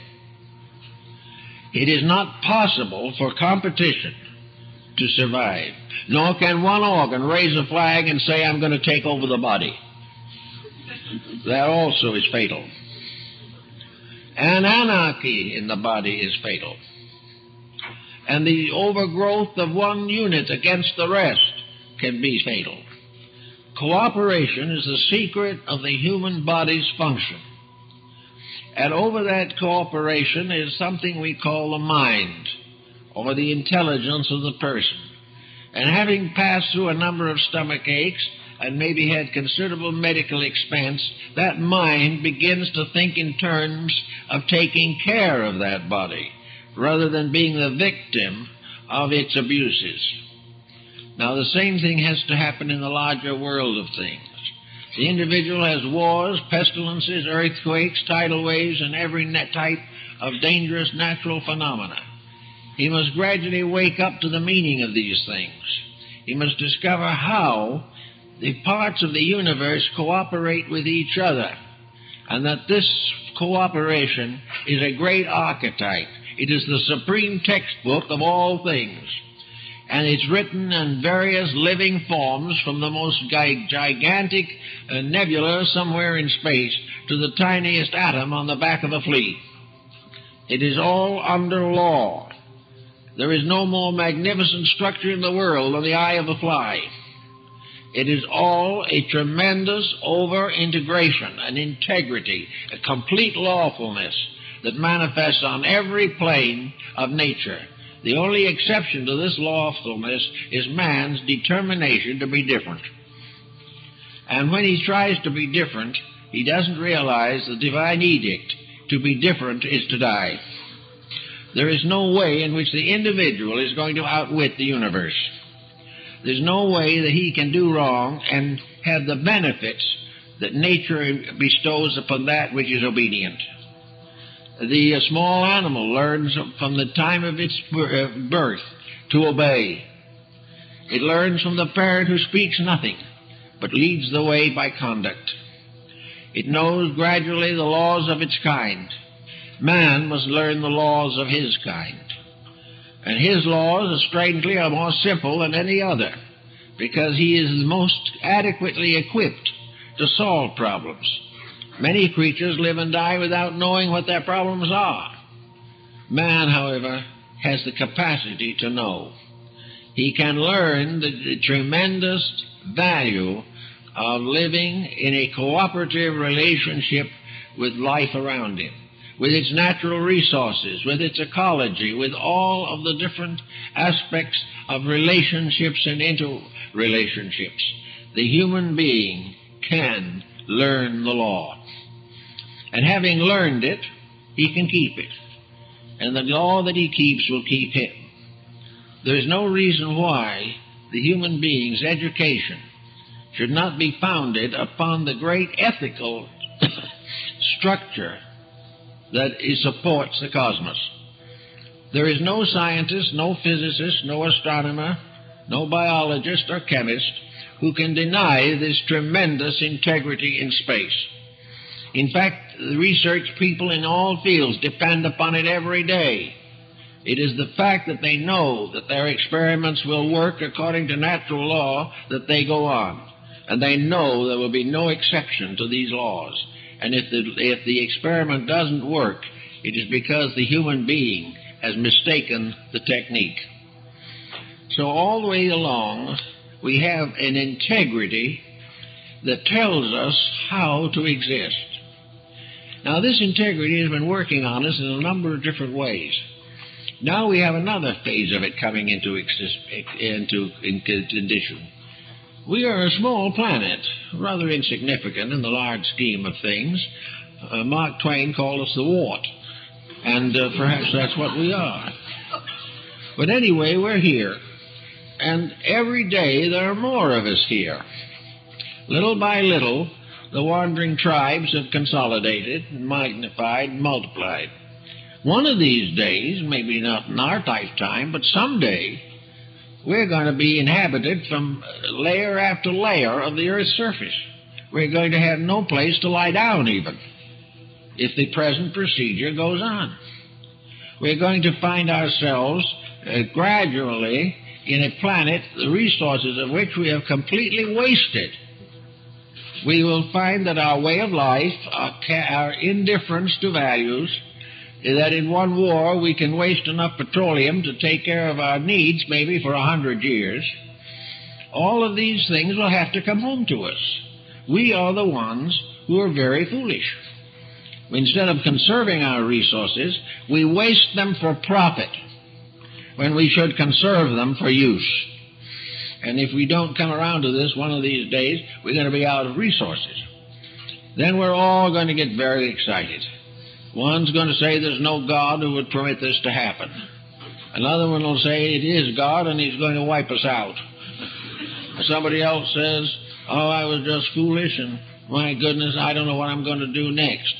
It is not possible for competition to survive, nor can one organ raise a flag and say, I'm going to take over the body. That also is fatal. And anarchy in the body is fatal. And the overgrowth of one unit against the rest can be fatal. Cooperation is the secret of the human body's function. And over that cooperation is something we call the mind, or the intelligence of the person. And having passed through a number of stomach aches and maybe had considerable medical expense, that mind begins to think in terms of taking care of that body, rather than being the victim of its abuses. Now, the same thing has to happen in the larger world of things. The individual has wars, pestilences, earthquakes, tidal waves, and every type of dangerous natural phenomena. He must gradually wake up to the meaning of these things. He must discover how the parts of the universe cooperate with each other, and that this cooperation is a great archetype. It is the supreme textbook of all things, and it's written in various living forms, from the most gigantic nebula somewhere in space to the tiniest atom on the back of a flea. It is all under law. There is no more magnificent structure in the world than the eye of a fly. It is all a tremendous over-integration, an integrity, a complete lawfulness that manifests on every plane of nature. The only exception to this lawfulness is man's determination to be different. And when he tries to be different, he doesn't realize the divine edict: to be different is to die. There is no way in which the individual is going to outwit the universe. There's no way that he can do wrong and have the benefits that nature bestows upon that which is obedient. The small animal learns from the time of its birth to obey. It learns from the parent who speaks nothing, but leads the way by conduct. It knows gradually the laws of its kind. Man must learn the laws of his kind. And his laws, strangely, are more simple than any other, because he is most adequately equipped to solve problems. Many creatures live and die without knowing what their problems are. Man, however, has the capacity to know. He can learn the tremendous value of living in a cooperative relationship with life around him, with its natural resources, with its ecology, with all of the different aspects of relationships and interrelationships. The human being can learn the law. And having learned it, he can keep it. And the law that he keeps will keep him. There is no reason why the human being's education should not be founded upon the great ethical structure that supports the cosmos. There is no scientist, no physicist, no astronomer, no biologist or chemist who can deny this tremendous integrity in space. In fact, the research people in all fields depend upon it every day. It is the fact that they know that their experiments will work according to natural law that they go on. And they know there will be no exception to these laws. And if the experiment doesn't work, it is because the human being has mistaken the technique. So all the way along, we have an integrity that tells us how to exist. Now, this integrity has been working on us in a number of different ways. Now we have another phase of it coming into condition. We are a small planet, rather insignificant in the large scheme of things. Mark Twain called us the wart, and perhaps that's what we are. But anyway, we're here, and every day there are more of us here. Little by little, the wandering tribes have consolidated, magnified, multiplied. One of these days, maybe not in our lifetime, but someday, we're going to be inhabited from layer after layer of the Earth's surface. We're going to have no place to lie down even, if the present procedure goes on. We're going to find ourselves gradually in a planet, the resources of which we have completely wasted. We will find that our way of life, our indifference to values, that in one war we can waste enough petroleum to take care of our needs maybe for 100 years. All of these things will have to come home to us. We are the ones who are very foolish. Instead of conserving our resources, we waste them for profit when we should conserve them for use. And if we don't come around to this one of these days, we're going to be out of resources. Then we're all going to get very excited. One's going to say there's no God who would permit this to happen. Another one will say it is God and he's going to wipe us out. Somebody else says, oh, I was just foolish and my goodness, I don't know what I'm going to do next.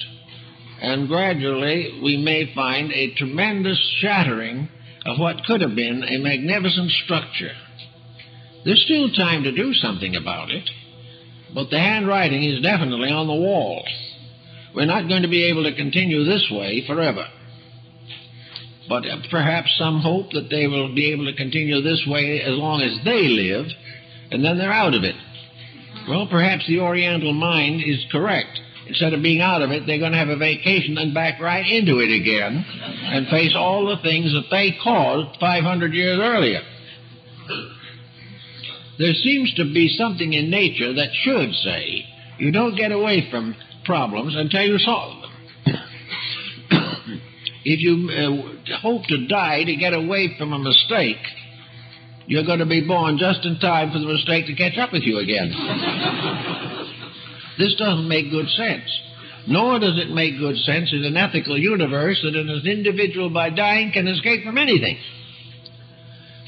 And gradually we may find a tremendous shattering of what could have been a magnificent structure. There's still time to do something about it, but the handwriting is definitely on the wall. We're not going to be able to continue this way forever. But perhaps some hope that they will be able to continue this way as long as they live, and then they're out of it. Well, perhaps the Oriental mind is correct. Instead of being out of it, they're going to have a vacation and back right into it again and face all the things that they caused 500 years earlier. There seems to be something in nature that should say you don't get away from problems until you solve them. If you hope to die to get away from a mistake, you're going to be born just in time for the mistake to catch up with you again. This doesn't make good sense. Nor does it make good sense in an ethical universe that an individual by dying can escape from anything.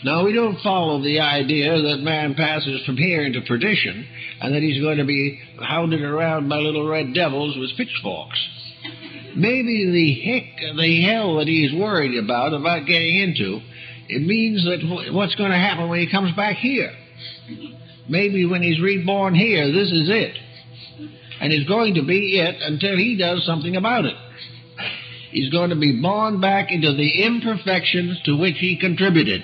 Now, we don't follow the idea that man passes from here into perdition and that he's going to be hounded around by little red devils with pitchforks. Maybe the hell that he's worried about getting into, it means that what's going to happen when he comes back here. Maybe when he's reborn here, this is it. And it's going to be it until he does something about it. He's going to be born back into the imperfections to which he contributed.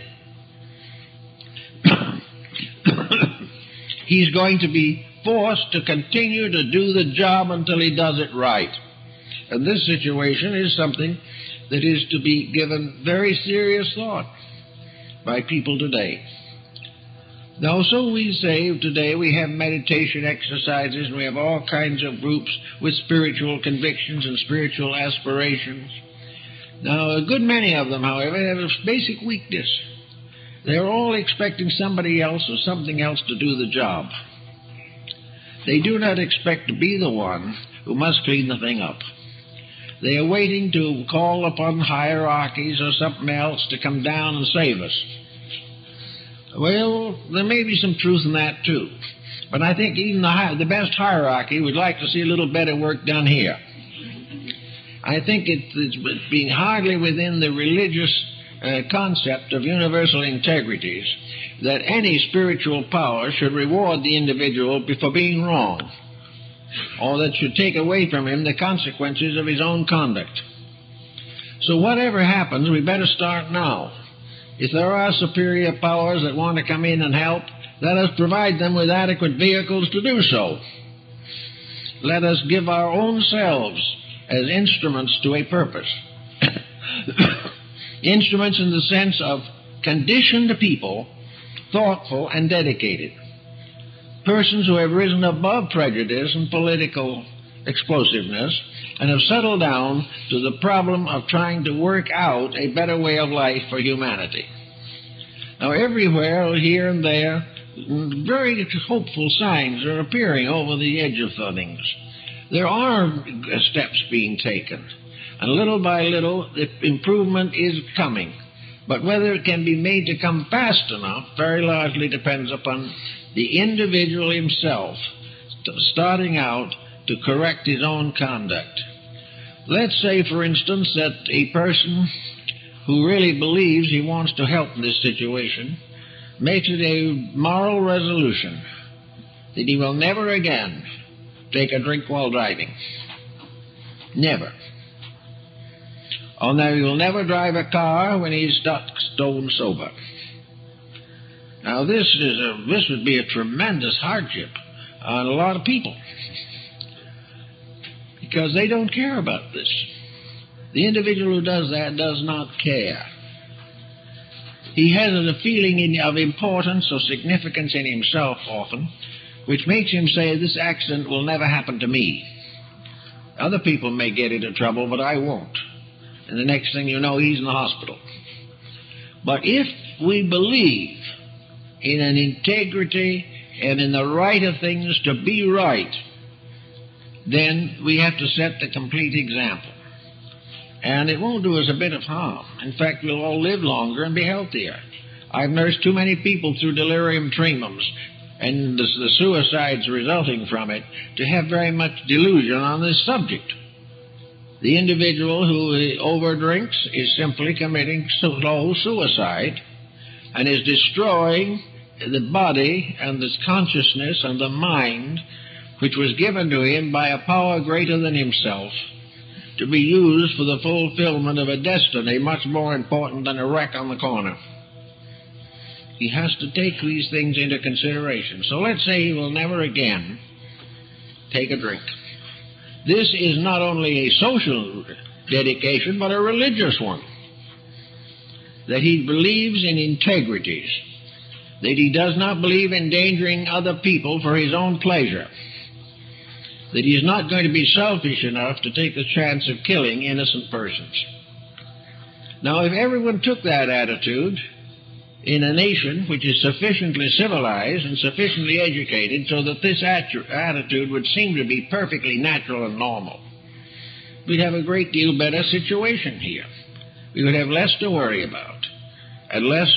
He's going to be forced to continue to do the job until he does it right. And this situation is something that is to be given very serious thought by people today. Now, so we say today we have meditation exercises and we have all kinds of groups with spiritual convictions and spiritual aspirations. Now, a good many of them, however, have a basic weakness. They're all expecting somebody else or something else to do the job. They do not expect to be the one who must clean the thing up. They are waiting to call upon hierarchies or something else to come down and save us. Well, there may be some truth in that, too. But I think even the best hierarchy would like to see a little better work done here. I think it's being hardly within the religious concept of universal integrities that any spiritual power should reward the individual for being wrong, or that should take away from him the consequences of his own conduct. So whatever happens, we better start now. If there are superior powers that want to come in and help, let us provide them with adequate vehicles to do so. Let us give our own selves as instruments to a purpose. Instruments in the sense of conditioned people, thoughtful and dedicated. Persons who have risen above prejudice and political explosiveness and have settled down to the problem of trying to work out a better way of life for humanity. Now, everywhere, here and there, very hopeful signs are appearing over the edge of things. There are steps being taken, and little by little, the improvement is coming. But whether it can be made to come fast enough very largely depends upon the individual himself starting out to correct his own conduct. Let's say, for instance, that a person who really believes he wants to help in this situation makes it a moral resolution that he will never again take a drink while driving. Never. Or that he will never drive a car when he's stone sober. Now, this would be a tremendous hardship on a lot of people, because they don't care about this. The individual who does that does not care. He has a feeling of importance or significance in himself often, which makes him say, this accident will never happen to me. Other people may get into trouble, but I won't. And the next thing you know, he's in the hospital. But if we believe in an integrity and in the right of things to be right, then we have to set the complete example. And it won't do us a bit of harm. In fact, we'll all live longer and be healthier. I've nursed too many people through delirium tremens and the suicides resulting from it to have very much delusion on this subject. The individual who overdrinks is simply committing slow suicide and is destroying the body and the consciousness and the mind which was given to him by a power greater than himself, to be used for the fulfillment of a destiny much more important than a wreck on the corner. He has to take these things into consideration. So let's say he will never again take a drink. This is not only a social dedication, but a religious one. That he believes in integrities, that he does not believe in endangering other people for his own pleasure, that he is not going to be selfish enough to take the chance of killing innocent persons. Now, if everyone took that attitude in a nation which is sufficiently civilized and sufficiently educated so that this attitude would seem to be perfectly natural and normal, we'd have a great deal better situation here. We would have less to worry about and less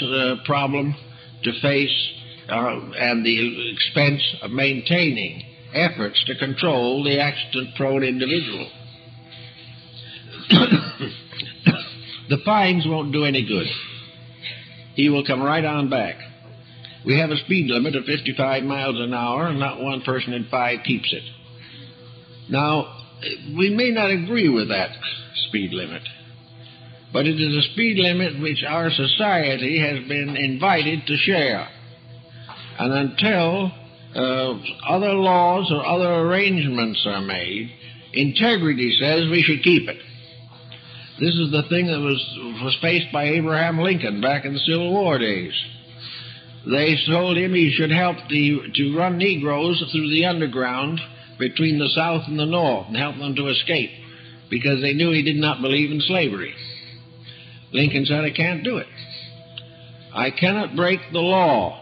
problem to face and the expense of maintaining efforts to control the accident-prone individual. The fines won't do any good. He will come right on back. We have a speed limit of 55 miles an hour, and not one person in 5 keeps it. Now, we may not agree with that speed limit, but it is a speed limit which our society has been invited to share. And until other laws or other arrangements are made, integrity says we should keep it. This is the thing that was faced by Abraham Lincoln back in the Civil War days. They told him he should help to run Negroes through the underground between the South and the North and help them to escape, because they knew he did not believe in slavery. Lincoln said, I can't do it. I cannot break the law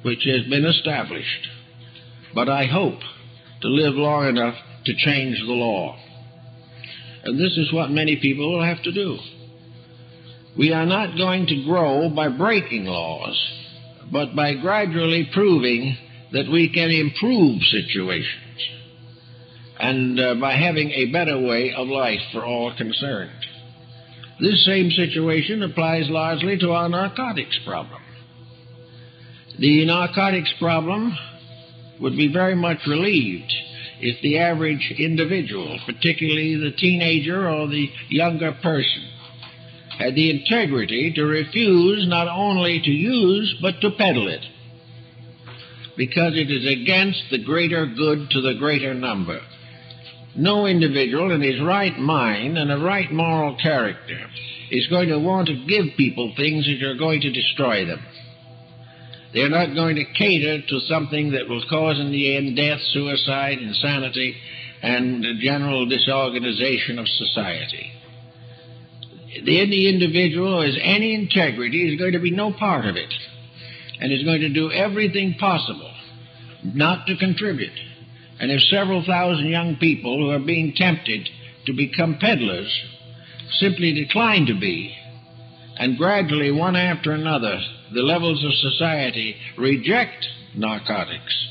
which has been established, but I hope to live long enough to change the law. And this is what many people will have to do. We are not going to grow by breaking laws, but by gradually proving that we can improve situations and by having a better way of life for all concerned. This same situation applies largely to our narcotics problem. The narcotics problem would be very much relieved if the average individual, particularly the teenager or the younger person, had the integrity to refuse not only to use but to peddle it, because it is against the greater good to the greater number. No individual in his right mind and a right moral character is going to want to give people things that are going to destroy them. They're not going to cater to something that will cause in the end death, suicide, insanity, and a general disorganization of society. The individual who has any integrity is going to be no part of it, and is going to do everything possible not to contribute. And if several thousand young people who are being tempted to become peddlers simply decline to be, and gradually, one after another, the levels of society reject narcotics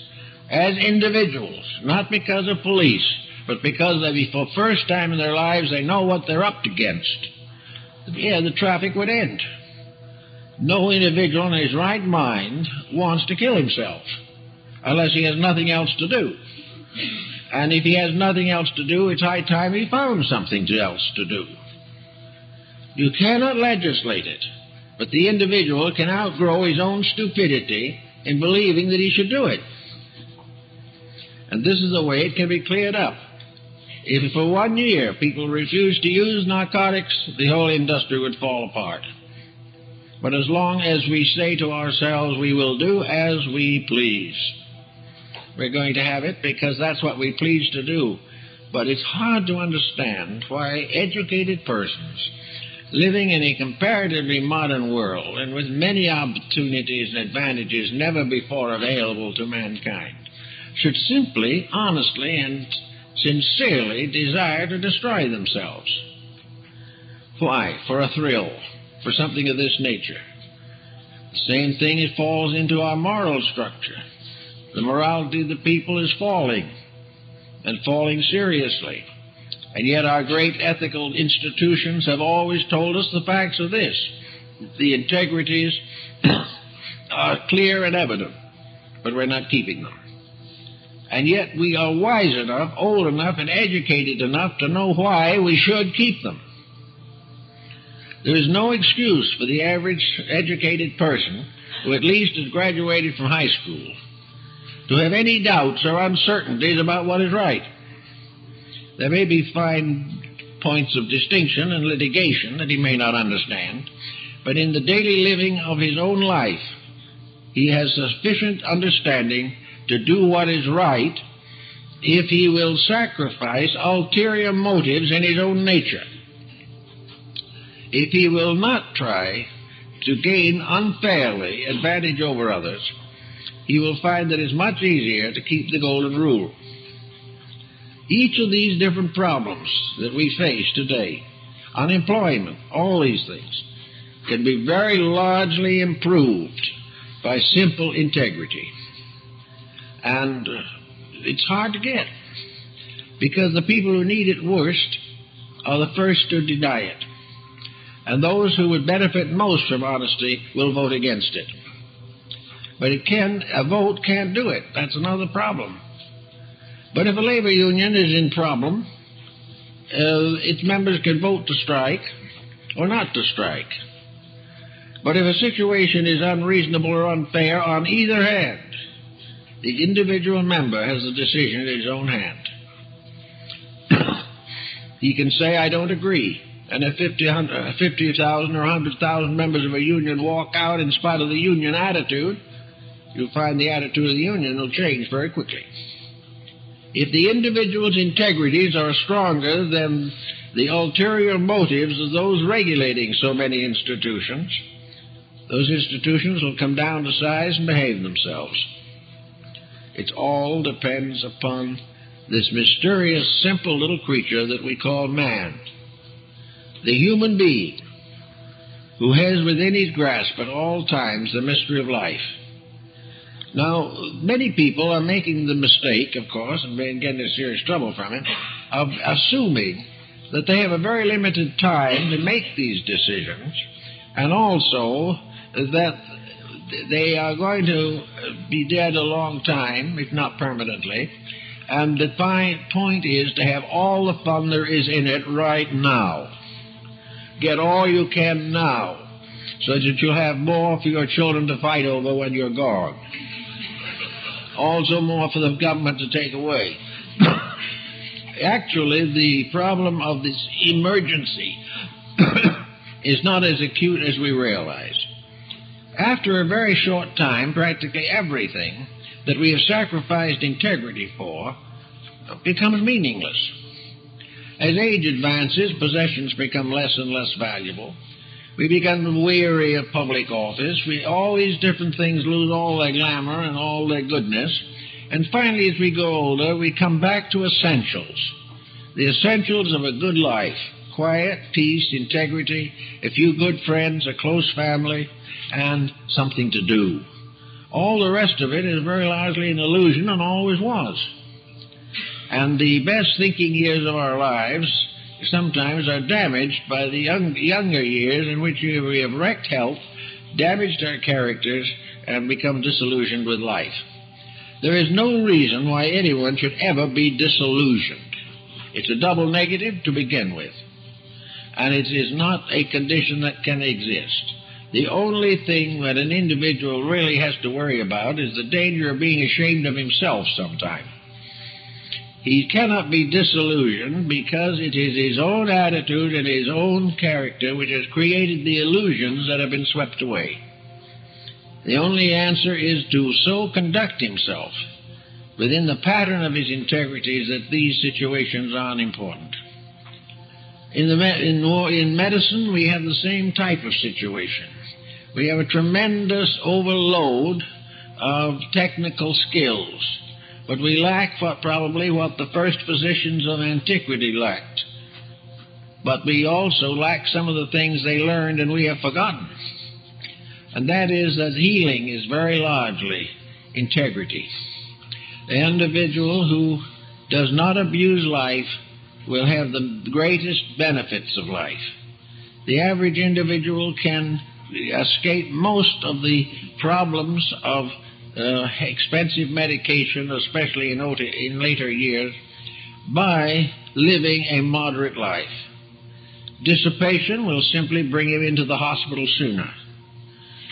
as individuals, not because of police, but because for the first time in their lives they know what they're up against, the traffic would end. No individual in his right mind wants to kill himself unless he has nothing else to do. And if he has nothing else to do, it's high time he found something else to do. You cannot legislate it, but the individual can outgrow his own stupidity in believing that he should do it. And this is the way it can be cleared up. If for 1 year people refuse to use narcotics, the whole industry would fall apart. But as long as we say to ourselves, we will do as we please, we're going to have it because that's what we please to do. But it's hard to understand why educated persons living in a comparatively modern world and with many opportunities and advantages never before available to mankind should simply, honestly, and sincerely desire to destroy themselves. Why? For a thrill, for something of this nature. The same thing it falls into our moral structure. The morality of the people is falling, and falling seriously. And yet our great ethical institutions have always told us the facts of this. The integrities are clear and evident, but we're not keeping them. and yet we are wise enough, old enough, and educated enough to know why we should keep them. There is no excuse for the average educated person who at least has graduated from high school to have any doubts or uncertainties about what is right. There may be fine points of distinction and litigation that he may not understand, but in the daily living of his own life, he has sufficient understanding to do what is right if he will sacrifice ulterior motives in his own nature. If he will not try to gain unfairly advantage over others, he will find that it's much easier to keep the golden rule. Each of these different problems that we face today, unemployment, all these things, can be very largely improved by simple integrity. And it's hard to get, because the people who need it worst are the first to deny it. And those who would benefit most from honesty will vote against it. But a vote can't do it. That's another problem. But if a labor union is in problem, its members can vote to strike or not to strike. But if a situation is unreasonable or unfair on either hand, the individual member has the decision in his own hand. He can say, I don't agree. And if 50,000 or 100,000 members of a union walk out in spite of the union attitude, you'll find the attitude of the union will change very quickly. If the individual's integrities are stronger than the ulterior motives of those regulating so many institutions, those institutions will come down to size and behave themselves. It all depends upon this mysterious, simple little creature that we call man, the human being, who has within his grasp at all times the mystery of life. Now, many people are making the mistake, of course, and getting in serious trouble from it, of assuming that they have a very limited time to make these decisions, and also that they are going to be dead a long time, if not permanently, and the point is to have all the fun there is in it right now. Get all you can now, so that you'll have more for your children to fight over when you're gone. Also more for the government to take away. Actually, the problem of this emergency is not as acute as we realize. After a very short time, practically everything that we have sacrificed integrity for becomes meaningless. As age advances, possessions become less and less valuable. We become weary of public office. All these different things lose all their glamour and all their goodness. And finally, as we grow older, we come back to essentials. The essentials of a good life: quiet, peace, integrity, a few good friends, a close family, and something to do. All the rest of it is very largely an illusion and always was. And the best thinking years of our lives sometimes are damaged by the younger years in which we have wrecked health, damaged our characters, and become disillusioned with life. There is no reason why anyone should ever be disillusioned. It's a double negative to begin with, and it is not a condition that can exist. The only thing that an individual really has to worry about is the danger of being ashamed of himself sometime. He cannot be disillusioned because it is his own attitude and his own character which has created the illusions that have been swept away. The only answer is to so conduct himself within the pattern of his integrities that these situations are unimportant. In medicine, we have the same type of situation. We have a tremendous overload of technical skills, but we lack probably what the first physicians of antiquity lacked. But we also lack some of the things they learned and we have forgotten. And that is that healing is very largely integrity. The individual who does not abuse life will have the greatest benefits of life. The average individual can escape most of the problems of expensive medication, especially in later years, by living a moderate life. Dissipation will simply bring him into the hospital sooner.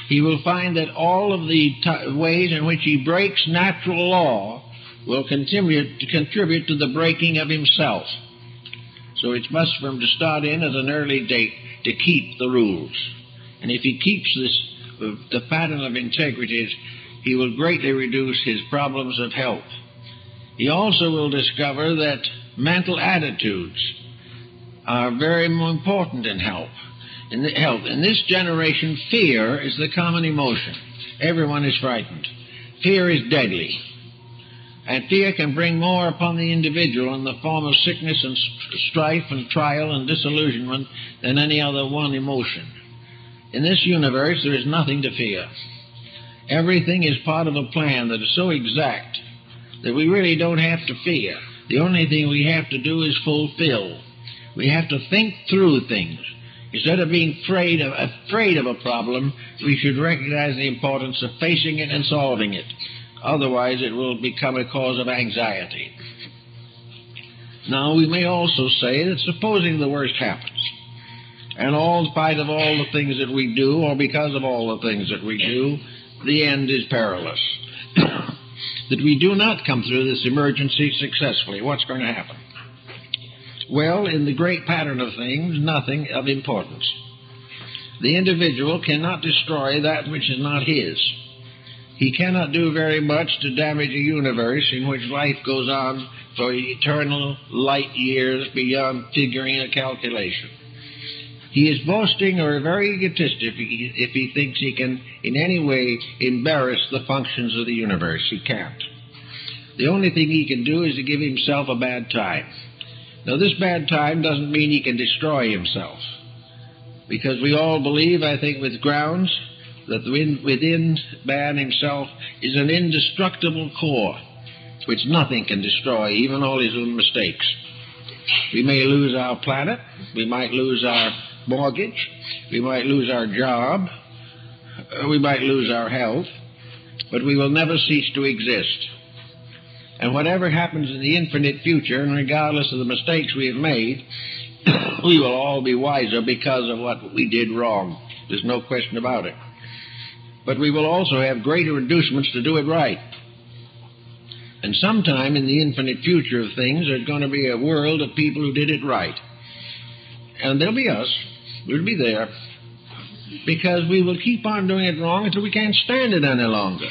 He will find that all of the ways in which he breaks natural law will contribute to the breaking of himself. So it's best for him to start in at an early date to keep the rules. And if he keeps the pattern of integrities, he will greatly reduce his problems of health. He also will discover that mental attitudes are very important in health. In this generation, fear is the common emotion. Everyone is frightened. Fear is deadly. And fear can bring more upon the individual in the form of sickness and strife and trial and disillusionment than any other one emotion. In this universe, there is nothing to fear. Everything is part of a plan that is so exact that we really don't have to fear. The only thing we have to do is fulfill. We have to think through things. Instead of being afraid of a problem, we should recognize the importance of facing it and solving it. Otherwise, it will become a cause of anxiety. Now, we may also say that supposing the worst happens, and in spite of all the things that we do, or because of all the things that we do, the end is perilous. That we do not come through this emergency successfully, what's going to happen? Well, in the great pattern of things, nothing of importance. The individual cannot destroy that which is not his. He cannot do very much to damage a universe in which life goes on for eternal light years beyond figuring a calculation. He is boasting or very egotistic if he thinks he can in any way embarrass the functions of the universe. He can't. The only thing he can do is to give himself a bad time. Now, this bad time doesn't mean he can destroy himself, because we all believe, I think with grounds, that within man himself is an indestructible core which nothing can destroy, even all his own mistakes. We may lose our planet, we might lose our mortgage, we might lose our job, we might lose our health, but we will never cease to exist. And whatever happens in the infinite future, and regardless of the mistakes we have made, we will all be wiser because of what we did wrong. There's no question about it. But we will also have greater inducements to do it right. And sometime in the infinite future of things, there's going to be a world of people who did it right. And there'll be us. We'll be there. Because we will keep on doing it wrong until we can't stand it any longer.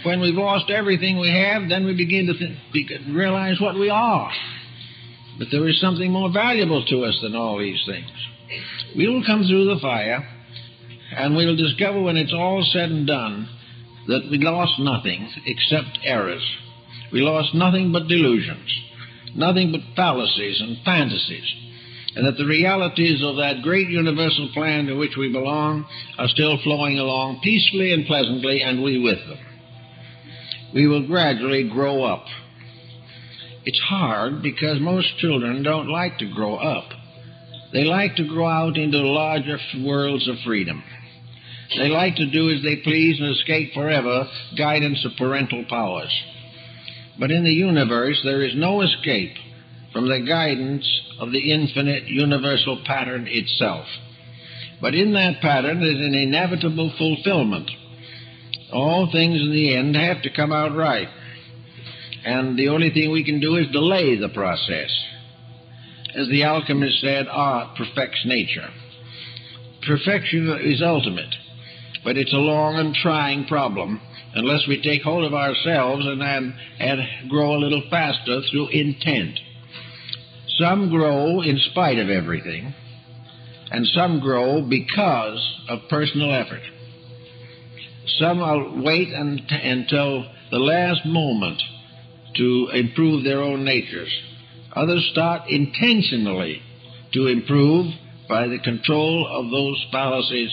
When we've lost everything we have, then we begin to realize what we are. But there is something more valuable to us than all these things. We will come through the fire, and we will discover when it's all said and done that we lost nothing except errors. We lost nothing but delusions, nothing but fallacies and fantasies, and that the realities of that great universal plan to which we belong are still flowing along peacefully and pleasantly, and we with them. We will gradually grow up. It's hard because most children don't like to grow up. They like to grow out into larger worlds of freedom. They like to do as they please and escape forever guidance of parental powers. But in the universe, there is no escape from the guidance of the infinite universal pattern itself. But in that pattern is an inevitable fulfillment. All things in the end have to come out right. And the only thing we can do is delay the process. As the alchemist said, art perfects nature. Perfection is ultimate, but it's a long and trying problem unless we take hold of ourselves and grow a little faster through intent. Some grow in spite of everything, and some grow because of personal effort. Some will wait until the last moment to improve their own natures. Others start intentionally to improve by the control of those fallacies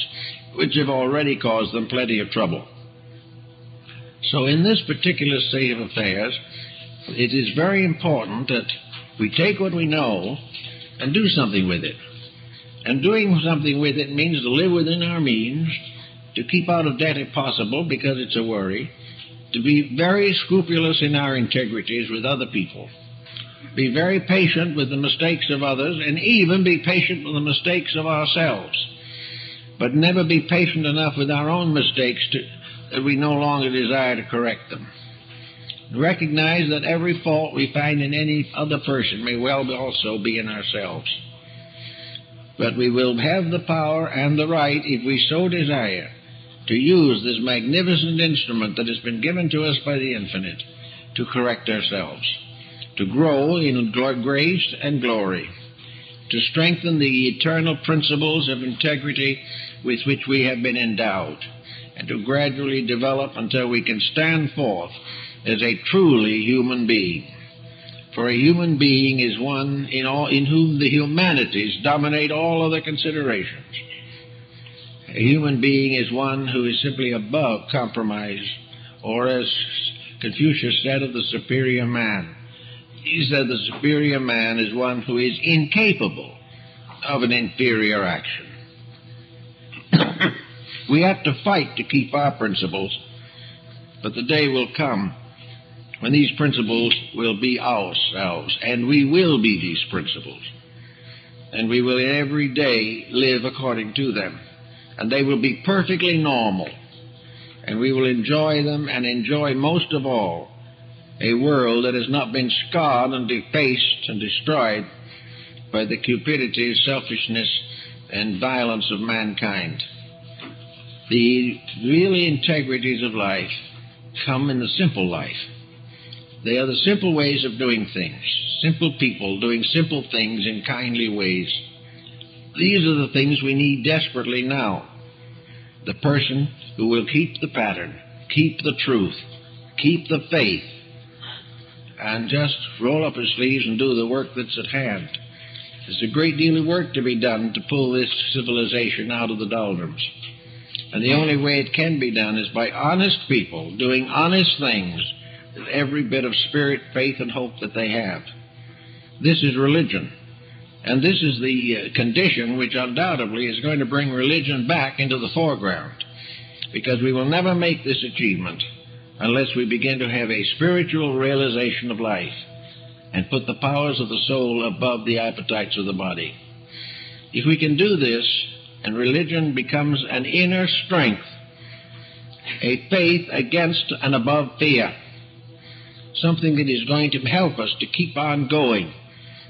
which have already caused them plenty of trouble. So in this particular state of affairs, it is very important that we take what we know and do something with it. And doing something with it means to live within our means, to keep out of debt if possible, because it's a worry, to be very scrupulous in our integrities with other people, be very patient with the mistakes of others, and even be patient with the mistakes of ourselves, but never be patient enough with our own mistakes that we no longer desire to correct them. Recognize that every fault we find in any other person may well also be in ourselves. But we will have the power and the right, if we so desire, to use this magnificent instrument that has been given to us by the Infinite to correct ourselves, to grow in grace and glory, to strengthen the eternal principles of integrity with which we have been endowed, and to gradually develop until we can stand forth as a truly human being. For a human being is one in whom the humanities dominate all other considerations. A human being is one who is simply above compromise, or as Confucius said of the superior man, he said the superior man is one who is incapable of an inferior action. We have to fight to keep our principles, but the day will come when these principles will be ourselves, and we will be these principles, and we will every day live according to them, and they will be perfectly normal, and we will enjoy them, and enjoy most of all a world that has not been scarred and defaced and destroyed by the cupidity, selfishness, and violence of mankind. The real integrities of life come in the simple life. They are the simple ways of doing things, simple people doing simple things in kindly ways. These are the things we need desperately now. The person who will keep the pattern, keep the truth, keep the faith, and just roll up his sleeves and do the work that's at hand. There's a great deal of work to be done to pull this civilization out of the doldrums. And the only way it can be done is by honest people doing honest things with every bit of spirit, faith, and hope that they have. This is religion. And this is the condition which undoubtedly is going to bring religion back into the foreground, because we will never make this achievement unless we begin to have a spiritual realization of life and put the powers of the soul above the appetites of the body. If we can do this, and religion becomes an inner strength, a faith against and above fear, something that is going to help us to keep on going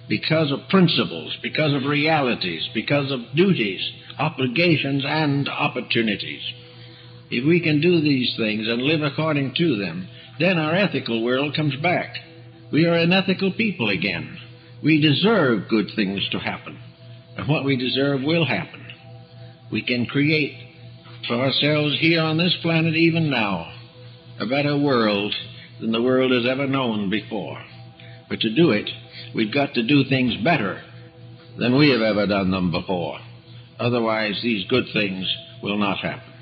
because of principles, because of realities, because of duties, obligations, and opportunities. If we can do these things and live according to them, then our ethical world comes back. We are an ethical people again. We deserve good things to happen, and what we deserve will happen. We can create for ourselves here on this planet even now a better world than the world has ever known before. But to do it, we've got to do things better than we have ever done them before. Otherwise, these good things will not happen.